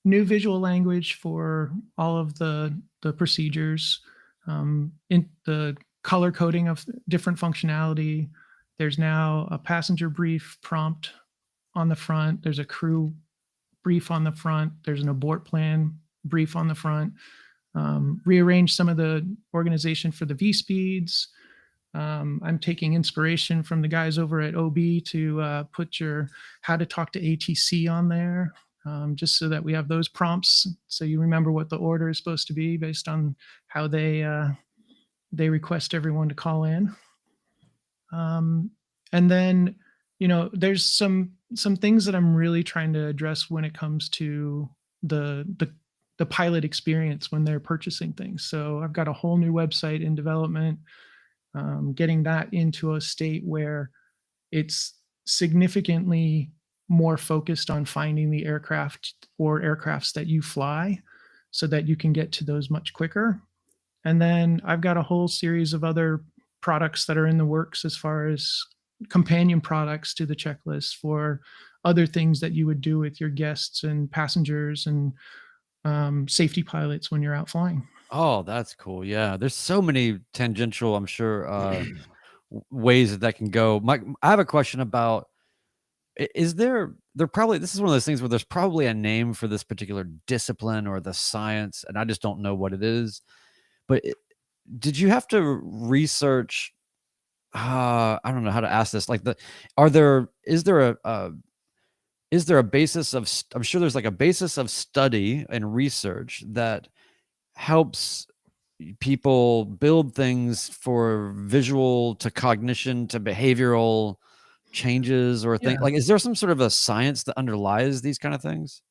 [SPEAKER 5] new visual language for all of the procedures, in the color coding of different functionality. There's now a passenger brief prompt on the front. There's a crew brief on the front. There's an abort plan brief on the front. Rearrange some of the organization for the V speeds. I'm taking inspiration from the guys over at OB to put your how to talk to ATC on there, just so that we have those prompts, so you remember what the order is supposed to be based on how they request everyone to call in. And then, there's some things that I'm really trying to address when it comes to the pilot experience when they're purchasing things. So I've got a whole new website in development, getting that into a state where it's significantly more focused on finding the aircraft or aircrafts that you fly so that you can get to those much quicker. And then I've got a whole series of other products that are in the works as far as companion products to the checklist for other things that you would do with your guests and passengers and safety pilots when you're out flying.
[SPEAKER 2] Oh, that's cool. Yeah, there's so many tangential, I'm sure, ways that can go. I have a question about is there probably this is one of those things where there's probably a name for this particular discipline or the science, and I just don't know what it is. But did you have to research? I don't know how to ask this. Like are there is there a basis of I'm sure there's like a basis of study and research that helps people build things for visual to cognition to behavioral changes or thing
[SPEAKER 5] Yeah.
[SPEAKER 2] like is there some sort of a science that underlies these kind of things?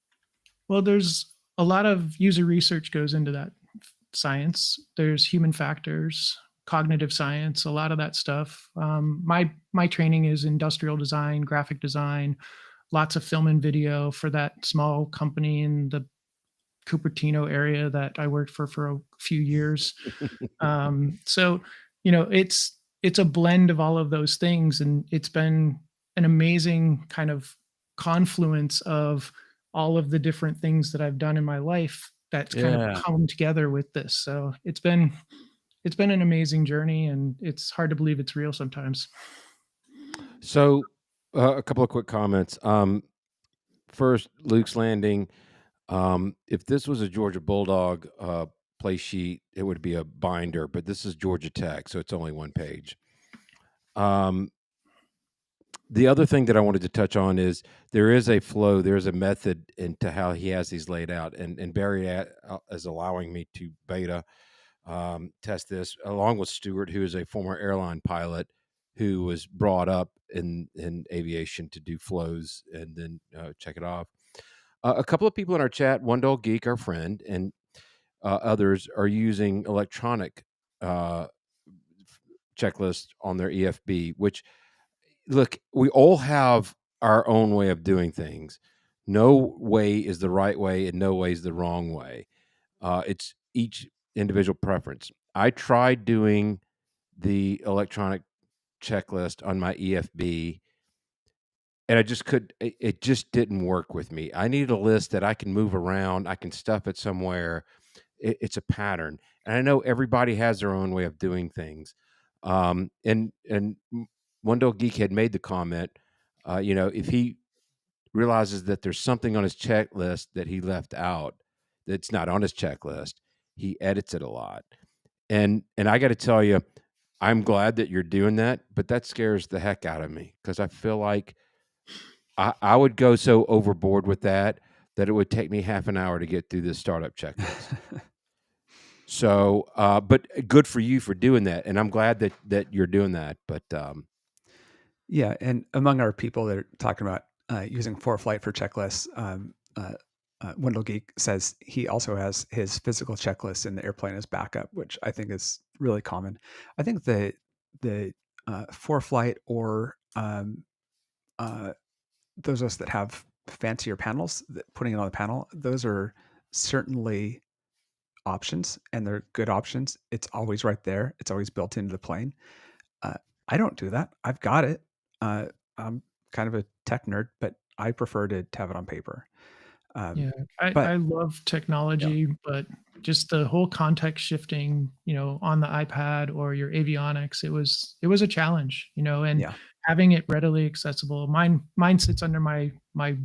[SPEAKER 5] Well, there's a lot of user research goes into that science. There's human factors, cognitive science, a lot of that stuff. My training is industrial design, graphic design, lots of film and video for that small company in the Cupertino area that I worked for a few years. So it's a blend of all of those things, and it's been an amazing kind of confluence of all of the different things that I've done in my life that's kind of
[SPEAKER 2] Yeah.
[SPEAKER 5] come together with this. So it's been an amazing journey, and it's hard to believe it's real sometimes.
[SPEAKER 3] So, a couple of quick comments. First, Luke's Landing. If this was a Georgia Bulldog play sheet, it would be a binder, but this is Georgia Tech, so it's only one page. The other thing that I wanted to touch on is there is a flow, there's a method into how he has these laid out, and Barry is allowing me to beta test this along with Stuart, who is a former airline pilot who was brought up in aviation to do flows and then check it off. A couple of people in our chat, One Dog Geek, our friend, and others are using electronic uh, checklists on their EFB, which, look, we all have our own way of doing things. No way is the right way, and no way is the wrong way. It's each individual preference. I tried doing the electronic checklist on my EFB, and I just could. It just didn't work with me. I needed a list that I can move around. I can stuff it somewhere. It's a pattern, and I know everybody has their own way of doing things. And One Dog Geek had made the comment, if he realizes that there's something on his checklist that he left out that's not on his checklist, he edits it a lot. And I got to tell you, I'm glad that you're doing that, but that scares the heck out of me because I feel like I would go so overboard with that it would take me half an hour to get through this startup checklist. So, but good for you for doing that, and I'm glad that you're doing that. But
[SPEAKER 1] Yeah, and among our people that are talking about using ForeFlight for checklists, Wendell Geek says he also has his physical checklist in the airplane as backup, which I think is really common. I think the ForeFlight or those of us that have fancier panels, putting it on the panel, those are certainly options, and they're good options. It's always right there. It's always built into the plane. I don't do that. I've got it. I'm kind of a tech nerd, but I prefer to have it on paper.
[SPEAKER 5] Yeah, I
[SPEAKER 1] But
[SPEAKER 5] love
[SPEAKER 1] yeah,
[SPEAKER 5] technology, but just the whole context shifting, on the iPad or your avionics, it was a challenge, and
[SPEAKER 1] yeah,
[SPEAKER 5] having it readily accessible. Mine sits under my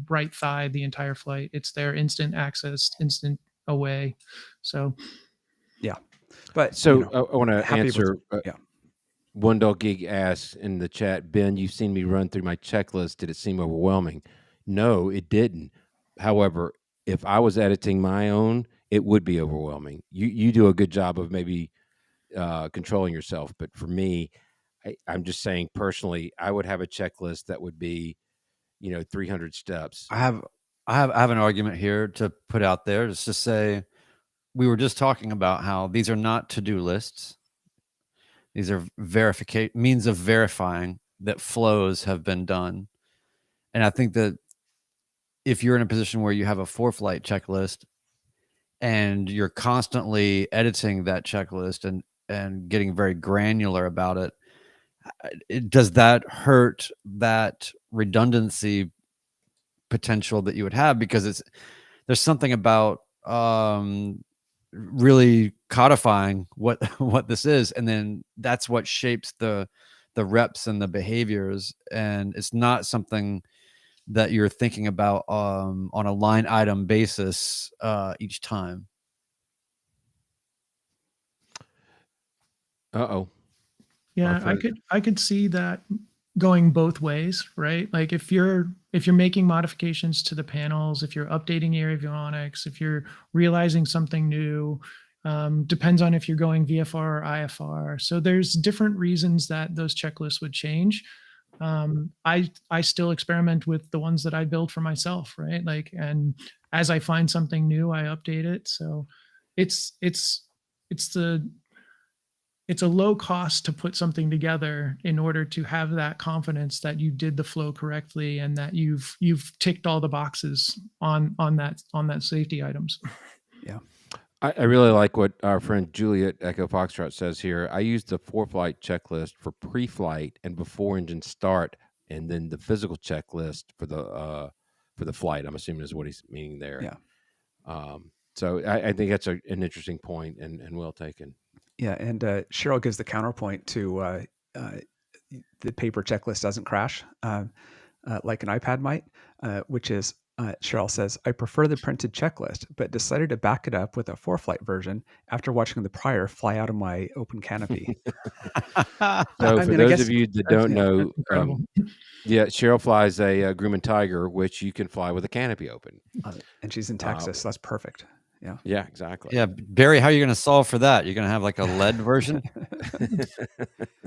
[SPEAKER 5] right thigh the entire flight. It's there, instant access, instant away. So
[SPEAKER 1] yeah. But
[SPEAKER 3] so I want to
[SPEAKER 1] happy with
[SPEAKER 3] answer.
[SPEAKER 1] yeah.
[SPEAKER 3] One Dog Gig asks in the chat, Ben, you've seen me run through my checklist. Did it seem overwhelming? No, it didn't. However, if I was editing my own, it would be overwhelming. You do a good job of maybe controlling yourself, but for me, I'm just saying personally, I would have a checklist that would be, 300 steps.
[SPEAKER 2] I have an argument here to put out there, just to say we were just talking about how these are not to-do lists. These are means of verifying that flows have been done. And I think that if you're in a position where you have a ForeFlight checklist and you're constantly editing that checklist and getting very granular about it, does that hurt that redundancy potential that you would have? Because there's something about really codifying what what this is, and then that's what shapes the reps and the behaviors, and it's not something that you're thinking about on a line item basis each time.
[SPEAKER 3] Uh-oh. Our
[SPEAKER 5] yeah, I
[SPEAKER 3] friend.
[SPEAKER 5] could I could see that going both ways, right? Like if you're making modifications to the panels, if you're updating your avionics, if you're realizing something new, depends on if you're going VFR or IFR. So there's different reasons that those checklists would change. I still experiment with the ones that I build for myself, right? Like, and as I find something new, I update it. So it's it's it's the it's a low cost to put something together in order to have that confidence that you did the flow correctly and that you've ticked all the boxes on that safety items.
[SPEAKER 1] Yeah.
[SPEAKER 3] I really like what our friend Juliet Echo Foxtrot says here. I use the four-flight checklist for pre-flight and before engine start, and then the physical checklist for the flight. I'm assuming is what he's meaning there.
[SPEAKER 1] Yeah.
[SPEAKER 3] So I think that's an interesting point and well taken.
[SPEAKER 1] Yeah, and Cheryl gives the counterpoint to the paper checklist doesn't crash like an iPad might, which is Cheryl says, I prefer the printed checklist, but decided to back it up with a four-flight version after watching the prior fly out of my open canopy.
[SPEAKER 3] So
[SPEAKER 1] I
[SPEAKER 3] for
[SPEAKER 1] mean, I
[SPEAKER 3] those
[SPEAKER 1] guess
[SPEAKER 3] of you that
[SPEAKER 1] that's,
[SPEAKER 3] don't
[SPEAKER 1] yeah,
[SPEAKER 5] That's
[SPEAKER 3] know,
[SPEAKER 5] incredible.
[SPEAKER 3] yeah, Cheryl flies a Grumman Tiger, which you can fly with a canopy open.
[SPEAKER 1] and she's in Texas, so that's perfect. Yeah.
[SPEAKER 3] Yeah, exactly.
[SPEAKER 2] Yeah, Barry, how are you going to solve for that? You're going to have like a lead version?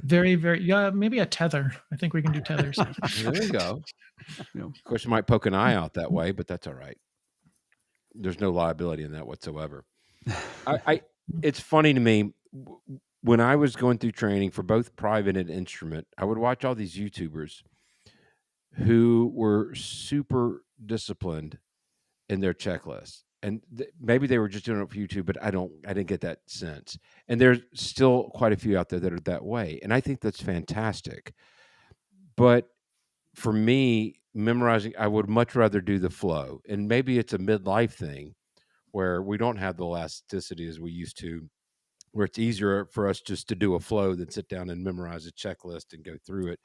[SPEAKER 5] Very, very, yeah, maybe a tether. I think we can do tethers.
[SPEAKER 3] There you go.
[SPEAKER 1] You know,
[SPEAKER 3] Of course, you might poke an eye out that way, but that's all right. There's no liability in that whatsoever. It's funny to me when I was going through training for both private and instrument, I would watch all these YouTubers who were super disciplined in their checklists. And maybe they were just doing it for YouTube, but I didn't get that sense. And there's still quite a few out there that are that way. And I think that's fantastic. But for me, memorizing, I would much rather do the flow. And maybe it's a midlife thing where we don't have the elasticity as we used to, where it's easier for us just to do a flow than sit down and memorize a checklist and go through it.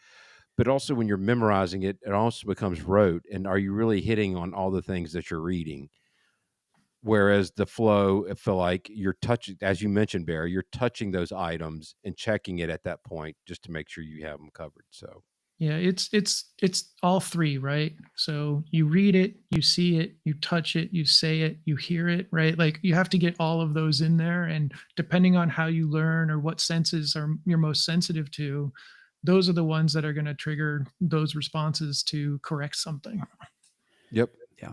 [SPEAKER 3] But also when you're memorizing it, it also becomes rote. And are you really hitting on all the things that you're reading? Whereas the flow, I feel like you're touching, as you mentioned, Barry, you're touching those items and checking it at that point just to make sure you have them covered. So
[SPEAKER 5] Yeah, it's all three, right? So you read it, you see it, you touch it, you say it, you hear it, right? Like you have to get all of those in there. And depending on how you learn or what senses are you're most sensitive to, those are the ones that are going to trigger those responses to correct something.
[SPEAKER 3] yep.
[SPEAKER 1] yeah.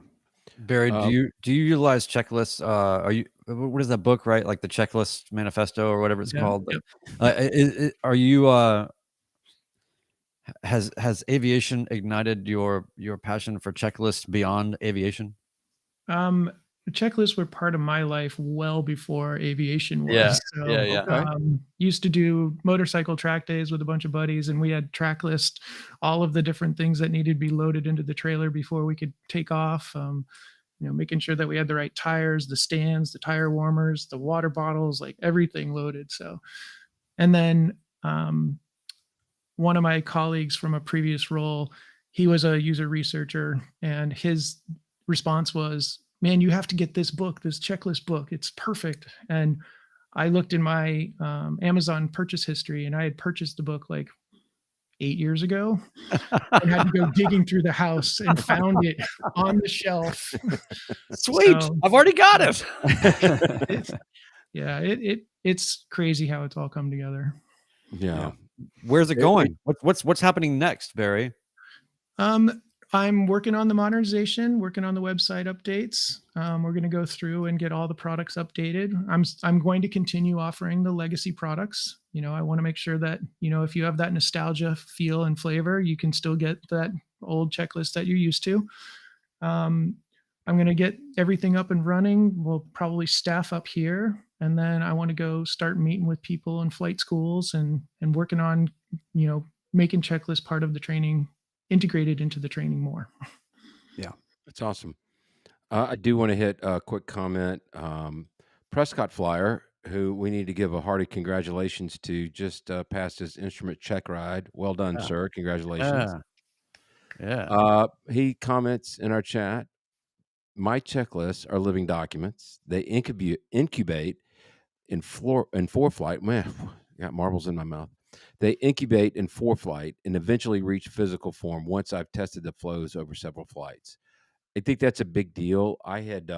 [SPEAKER 2] Barry, do you utilize checklists? Are you what is that book, right? Like the checklist manifesto or whatever it's
[SPEAKER 5] Yeah,
[SPEAKER 2] called.
[SPEAKER 5] yep.
[SPEAKER 2] Are you has aviation ignited your passion for checklists beyond aviation?
[SPEAKER 5] The checklists were part of my life well before aviation
[SPEAKER 2] Yeah,
[SPEAKER 5] was. So,
[SPEAKER 2] yeah.
[SPEAKER 3] Okay.
[SPEAKER 5] used to do motorcycle track days with a bunch of buddies, and we had track list, all of the different things that needed to be loaded into the trailer before we could take off. Making sure that we had the right tires, the stands, the tire warmers, the water bottles, like everything loaded. So, and then one of my colleagues from a previous role, he was a user researcher, and his response was, man, you have to get this book, this checklist book. It's perfect. And I looked in my Amazon purchase history, and I had purchased the book like 8 years ago and had to go digging through the house and found it on the shelf.
[SPEAKER 2] Sweet,
[SPEAKER 5] So,
[SPEAKER 2] I've already got it.
[SPEAKER 5] it's crazy how it's all come together.
[SPEAKER 3] Yeah.
[SPEAKER 2] Where's it going? What's happening next, Barry?
[SPEAKER 5] I'm working on the modernization, working on the website updates. We're going to go through and get all the products updated. I'm going to continue offering the legacy products. I want to make sure that, if you have that nostalgia feel and flavor, you can still get that old checklist that you're used to. I'm going to get everything up and running. We'll probably staff up here. And then I want to go start meeting with people in flight schools and working on, making checklist part of the training, integrated into the training more.
[SPEAKER 1] Yeah.
[SPEAKER 3] That's awesome. I do want to hit a quick comment. Prescott Flyer, who we need to give a hearty congratulations to, just passed his instrument check ride. Well done,
[SPEAKER 2] Yeah.
[SPEAKER 3] sir. Congratulations.
[SPEAKER 2] Yeah.
[SPEAKER 3] He comments in our chat, my checklists are living documents. They incubate in flight. Man, got marbles in my mouth. They incubate in flight and eventually reach physical form once I've tested the flows over several flights. I think that's a big deal. I had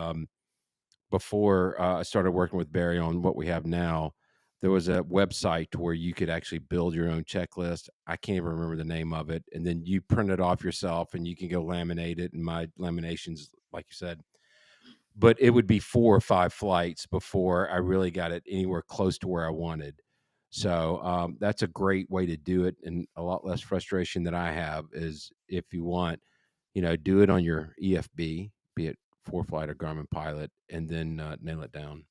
[SPEAKER 3] before I started working with Barry on what we have now, there was a website where you could actually build your own checklist. I can't even remember the name of it. And then you print it off yourself and you can go laminate it. And my laminations, like you said, but it would be 4 or 5 flights before I really got it anywhere close to where I wanted. So that's a great way to do it, and a lot less frustration that I have is if you want, do it on your EFB, be it 4 flight or Garmin Pilot, and then nail it down.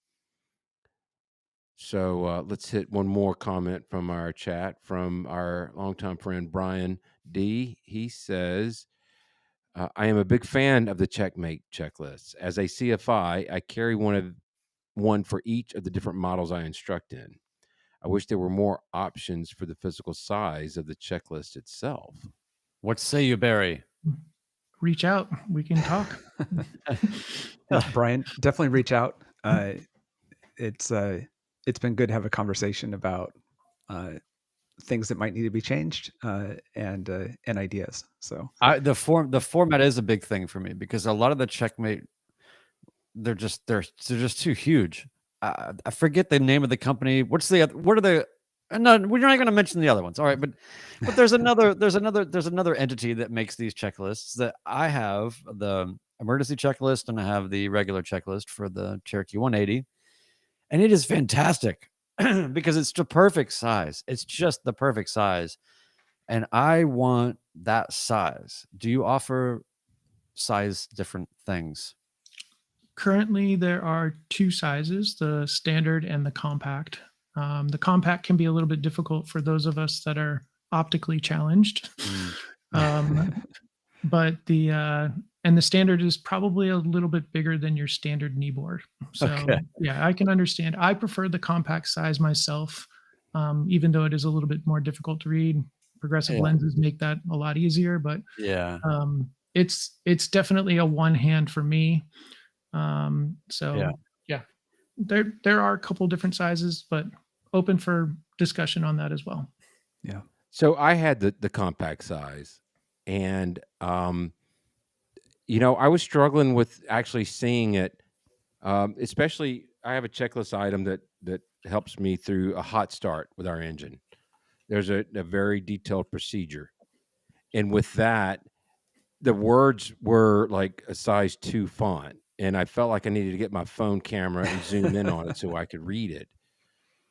[SPEAKER 3] So let's hit one more comment from our chat from our longtime friend Brian D. He says, I am a big fan of the Checkmate checklists. As a CFI, I carry one for each of the different models I instruct in. I wish there were more options for the physical size of the checklist itself.
[SPEAKER 2] What say you, Barry?
[SPEAKER 5] Reach out. We can talk.
[SPEAKER 1] Yeah, Brian, definitely reach out. It's been good to have a conversation about things that might need to be changed and ideas. So
[SPEAKER 2] The format is a big thing for me because a lot of the Checkmate, they're just too huge. I forget the name of the company. What are the? No, we're not going to mention the other ones. All right, but there's another entity that makes these checklists. That I have the emergency checklist and I have the regular checklist for the Cherokee 180, and it is fantastic because it's the perfect size. It's just the perfect size, and I want that size. Do you offer size different things?
[SPEAKER 5] Currently, there are two sizes, the standard and the compact. The compact can be a little bit difficult for those of us that are optically challenged. But the standard is probably a little bit bigger than your standard knee board. So
[SPEAKER 2] Okay.
[SPEAKER 5] yeah, I can understand. I prefer the compact size myself, even though it is a little bit more difficult to read. Progressive
[SPEAKER 2] Yeah.
[SPEAKER 5] lenses make that a lot easier, but
[SPEAKER 2] Yeah.
[SPEAKER 5] it's definitely a one hand for me. So yeah, there are a couple different sizes, but open for discussion on that as well.
[SPEAKER 1] yeah.
[SPEAKER 3] So I had the compact size, and I was struggling with actually seeing it. Especially, I have a checklist item that helps me through a hot start with our engine. There's a very detailed procedure, and with that, the words were like a size 2 font, and I felt like I needed to get my phone camera and zoom in on it so I could read it.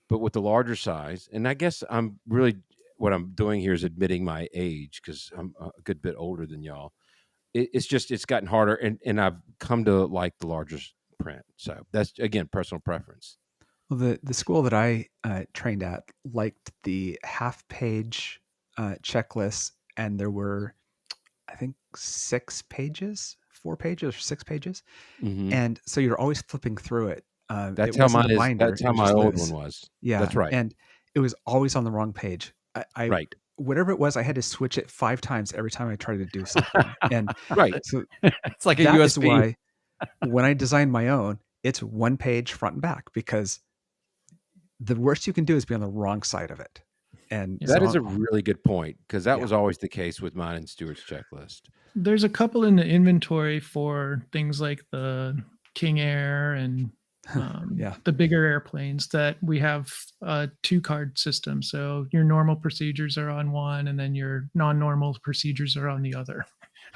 [SPEAKER 3] But with the larger size, and I guess what I'm doing here is admitting my age because I'm a good bit older than y'all. It's gotten harder, and I've come to like the larger print. So that's, again, personal preference.
[SPEAKER 1] Well, the school that I trained at liked the half-page checklists, and there were, I think, 4 pages or 6 pages,
[SPEAKER 3] Mhm.
[SPEAKER 1] and so you're always flipping through it.
[SPEAKER 3] That's
[SPEAKER 1] It
[SPEAKER 3] how
[SPEAKER 1] wasn't
[SPEAKER 3] mine
[SPEAKER 1] a
[SPEAKER 3] is.
[SPEAKER 1] binder;
[SPEAKER 3] That's
[SPEAKER 1] it
[SPEAKER 3] how
[SPEAKER 1] was
[SPEAKER 3] my
[SPEAKER 1] just
[SPEAKER 3] old
[SPEAKER 1] loose.
[SPEAKER 3] one was.
[SPEAKER 1] Yeah,
[SPEAKER 3] That's right.
[SPEAKER 1] and it was always on the wrong page. I
[SPEAKER 3] Right.
[SPEAKER 1] whatever it was, I had to switch it 5 times every time I tried to do something, and
[SPEAKER 3] Right.
[SPEAKER 1] so
[SPEAKER 2] It's like a
[SPEAKER 1] that is
[SPEAKER 2] USB.
[SPEAKER 1] why when I designed my own, it's 1 page front and back, because the worst you can do is be on the wrong side of it. And
[SPEAKER 5] Yeah.
[SPEAKER 3] That
[SPEAKER 1] so
[SPEAKER 3] is a really good point, because that
[SPEAKER 1] Yeah.
[SPEAKER 3] was always the case with mine and Stuart's checklist.
[SPEAKER 5] There's a couple in the inventory for things like the King Air and
[SPEAKER 1] Yeah.
[SPEAKER 5] the bigger airplanes that we have a 2-card system. So your normal procedures are on one, and then your non-normal procedures are on the other.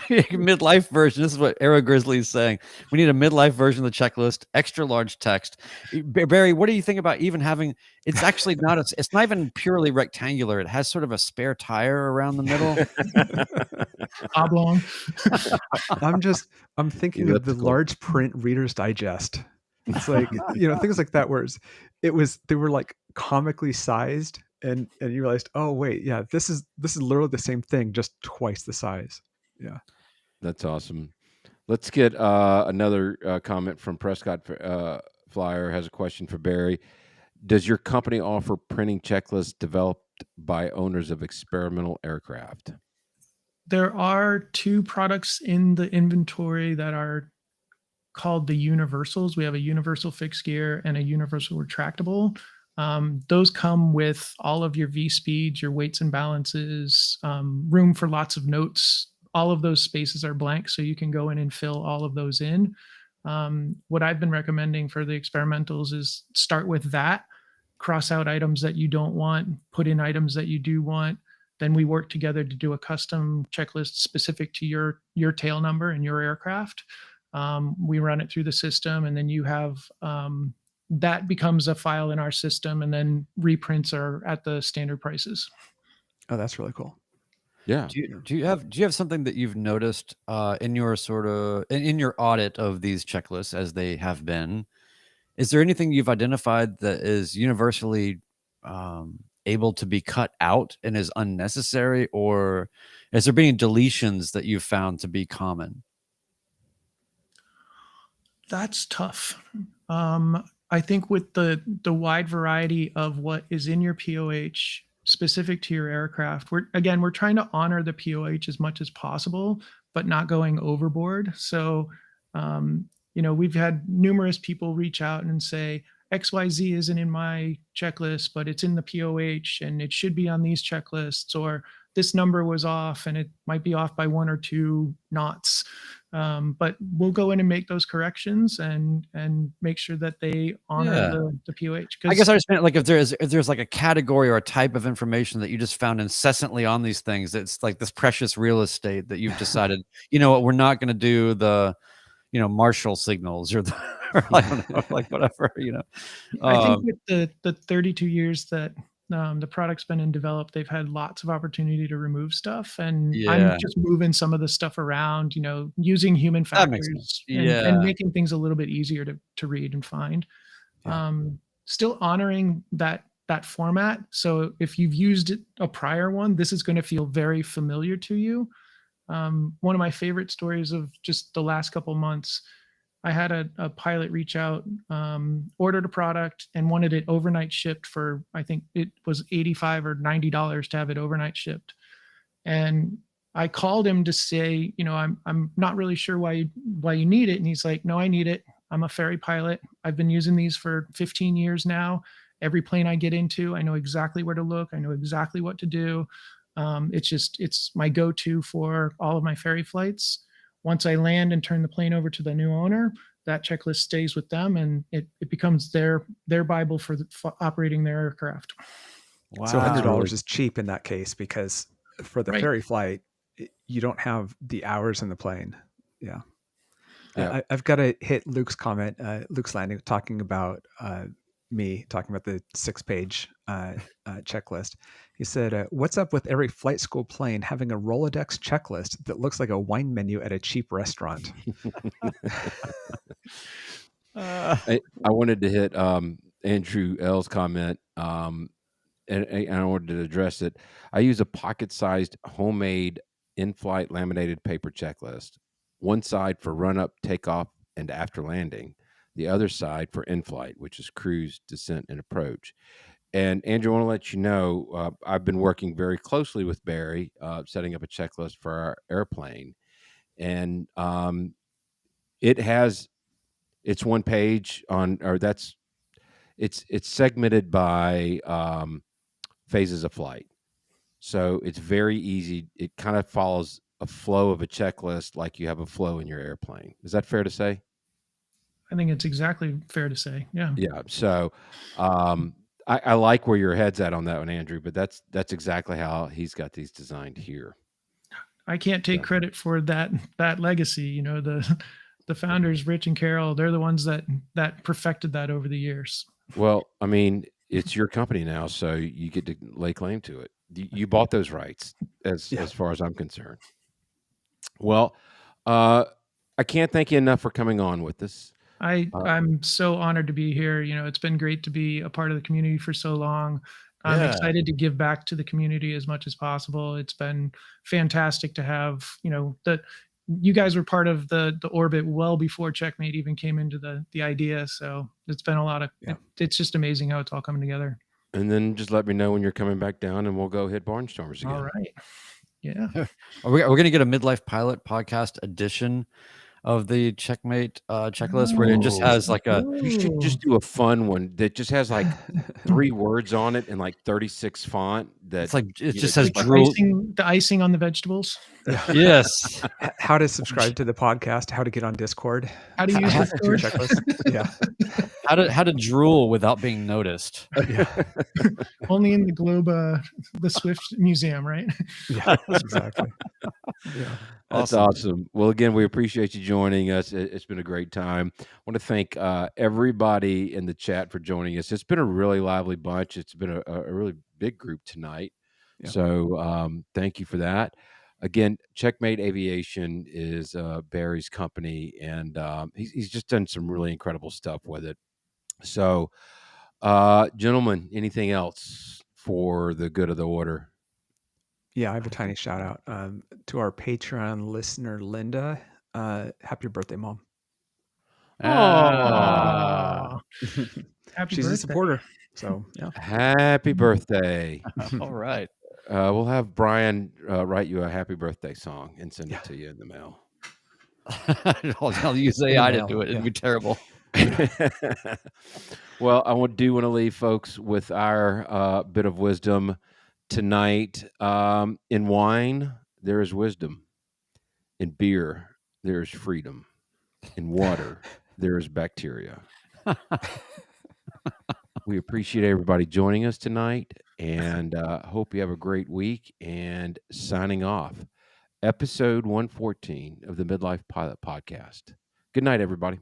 [SPEAKER 2] Midlife version. This is what Aero Grizzly is saying. We need a midlife version of the checklist, extra large text. Barry, what do you think about even having? It's actually not. It's not even purely rectangular. It has sort of a spare tire around the middle.
[SPEAKER 5] Oblong.
[SPEAKER 1] I'm thinking of the
[SPEAKER 3] Elliptical.
[SPEAKER 1] large print Reader's Digest. It's like, things like that, where they were like comically sized, and you realized, oh wait, yeah, this is literally the same thing, just twice the size. Yeah.
[SPEAKER 3] That's awesome. Let's get another comment from Prescott. Flyer has a question for Barry. Does your company offer printing checklists developed by owners of experimental aircraft?
[SPEAKER 5] There are 2 products in the inventory that are called the universals. We have a universal fixed gear and a universal retractable. Those come with all of your V speeds, your weights and balances, room for lots of notes. All of those spaces are blank, so you can go in and fill all of those in. What I've been recommending for the experimentals is start with that, cross out items that you don't want, put in items that you do want. Then we work together to do a custom checklist specific to your tail number and your aircraft. We run it through the system, and then you have that becomes a file in our system, and then reprints are at the standard prices.
[SPEAKER 1] Oh, that's really cool.
[SPEAKER 3] Yeah.
[SPEAKER 2] Do you have something that you've noticed in your sort of in your audit of these checklists as they have been? Is there anything you've identified that is universally able to be cut out and is unnecessary, or has there been deletions that you've found to be common?
[SPEAKER 5] That's tough. I think with the wide variety of what is in your POH specific to your aircraft, we're trying to honor the POH as much as possible, but not going overboard. So, we've had numerous people reach out and say XYZ isn't in my checklist, but it's in the POH and it should be on these checklists, or this number was off and it might be off by 1 or 2 knots. But we'll go in and make those corrections and make sure that they honor
[SPEAKER 2] Yeah.
[SPEAKER 5] the POH.
[SPEAKER 2] I guess I just meant, like, if there's like a category or a type of information that you just found incessantly on these things, it's like this precious real estate that you've decided, you know what, we're not going to do the, Marshall signals or the, or I don't know, like whatever,
[SPEAKER 5] I think
[SPEAKER 2] Um,
[SPEAKER 5] with the 32 years that the product's been in develop, they've had lots of opportunity to remove stuff, and I'm
[SPEAKER 2] yeah,
[SPEAKER 5] just moving some of the stuff around, using human
[SPEAKER 2] that makes sense.
[SPEAKER 5] factors and
[SPEAKER 2] Yeah.
[SPEAKER 5] making things a little bit easier to read and find.
[SPEAKER 1] Yeah.
[SPEAKER 5] Still honoring that format. So if you've used a prior one, this is going to feel very familiar to you. One of my favorite stories of just the last couple months, I had a pilot reach out, ordered a product and wanted it overnight shipped for, I think it was $85 or $90 to have it overnight shipped. And I called him to say, I'm not really sure why you need it. And he's like, no, I need it. I'm a ferry pilot. I've been using these for 15 years now. Every plane I get into, I know exactly where to look. I know exactly what to do. It's my go-to for all of my ferry flights. Once I land and turn the plane over to the new owner, that checklist stays with them, and it becomes their Bible for operating their aircraft.
[SPEAKER 1] So
[SPEAKER 2] Wow.
[SPEAKER 1] $100 is cheap in that case because for the
[SPEAKER 5] Right.
[SPEAKER 1] ferry flight, you don't have the hours in the plane. Yeah.
[SPEAKER 3] Yeah.
[SPEAKER 1] I've got to hit Luke's comment, Luke's landing, talking about me talking about the 6-page checklist. He said, what's up with every flight school plane having a Rolodex checklist that looks like a wine menu at a cheap restaurant?
[SPEAKER 3] I wanted to hit Andrew L's comment, and I wanted to address it. I use a pocket-sized homemade in-flight laminated paper checklist. One side for run-up, takeoff, and after landing. The other side for in-flight, which is cruise, descent, and approach. And Andrew, I want to let you know, I've been working very closely with Barry, setting up a checklist for our airplane, and it's one page on, or it's segmented by phases of flight. So it's very easy. It kind of follows a flow of a checklist like you have a flow in your airplane. Is that fair to say?
[SPEAKER 5] I think it's exactly fair to say. Yeah.
[SPEAKER 3] Yeah. So I like where your head's at on that one, Andrew, but that's exactly how he's got these designed here.
[SPEAKER 5] I can't take
[SPEAKER 3] Yeah.
[SPEAKER 5] credit for that legacy. The founders, Rich and Carol, they're the ones that perfected that over the years.
[SPEAKER 3] Well, I mean, it's your company now, so you get to lay claim to it. You bought those rights, as far as I'm concerned. Well, I can't thank you enough for coming on with us.
[SPEAKER 5] I'm so honored to be here. It's been great to be a part of the community for so long. I'm
[SPEAKER 2] Yeah.
[SPEAKER 5] excited to give back to the community as much as possible. It's been fantastic to have, that you guys were part of the orbit well before Checkmate even came into the idea. So it's been a lot of, it's just amazing how it's all coming together.
[SPEAKER 3] And then just let me know when you're coming back down, and we'll go hit Barnstormers again.
[SPEAKER 5] All right. Yeah.
[SPEAKER 2] Are we going to get a Midlife Pilot podcast edition of the Checkmate checklist where it just has like a
[SPEAKER 3] You should just do a fun one that just has like 3 words on it and like 36 font.
[SPEAKER 2] it's like it
[SPEAKER 3] you
[SPEAKER 2] just
[SPEAKER 3] know,
[SPEAKER 2] says
[SPEAKER 5] The
[SPEAKER 2] drool.
[SPEAKER 5] icing on the vegetables.
[SPEAKER 2] Yes.
[SPEAKER 1] How to subscribe to the podcast, how to get on Discord.
[SPEAKER 5] How to use
[SPEAKER 1] Your
[SPEAKER 5] Discord.
[SPEAKER 1] checklist. Yeah.
[SPEAKER 2] How to drool without being noticed.
[SPEAKER 5] Only in the Globe, the Swift Museum, right?
[SPEAKER 1] Yeah, exactly. Yeah.
[SPEAKER 3] That's awesome. Well, again, we appreciate you joining us. It's been a great time. I want to thank everybody in the chat for joining us. It's been a really lively bunch. It's been a really big group tonight.
[SPEAKER 1] Yeah.
[SPEAKER 3] So thank you for that. Again, Checkmate Aviation is Barry's company, and he's just done some really incredible stuff with it. So, gentlemen, anything else for the good of the order?
[SPEAKER 1] Yeah, I have a tiny shout out to our Patreon listener, Linda. Happy birthday, Mom.
[SPEAKER 3] Oh,
[SPEAKER 5] Aw, happy
[SPEAKER 1] She's a
[SPEAKER 5] birthday.
[SPEAKER 1] supporter. So, yeah.
[SPEAKER 3] happy birthday.
[SPEAKER 2] All right.
[SPEAKER 3] We'll have Brian write you a happy birthday song and send
[SPEAKER 1] Yeah.
[SPEAKER 3] it to you in the mail.
[SPEAKER 2] I'll use
[SPEAKER 1] In the
[SPEAKER 2] AI to
[SPEAKER 1] mail,
[SPEAKER 2] do it. It'd
[SPEAKER 1] yeah.
[SPEAKER 2] be terrible.
[SPEAKER 3] Well, I do want to leave folks with our bit of wisdom tonight. In wine, there is wisdom. In beer, there is freedom. In water, there is bacteria. We appreciate everybody joining us tonight, and hope you have a great week. And signing off, episode 114 of the Midlife Pilot Podcast. Good night, everybody.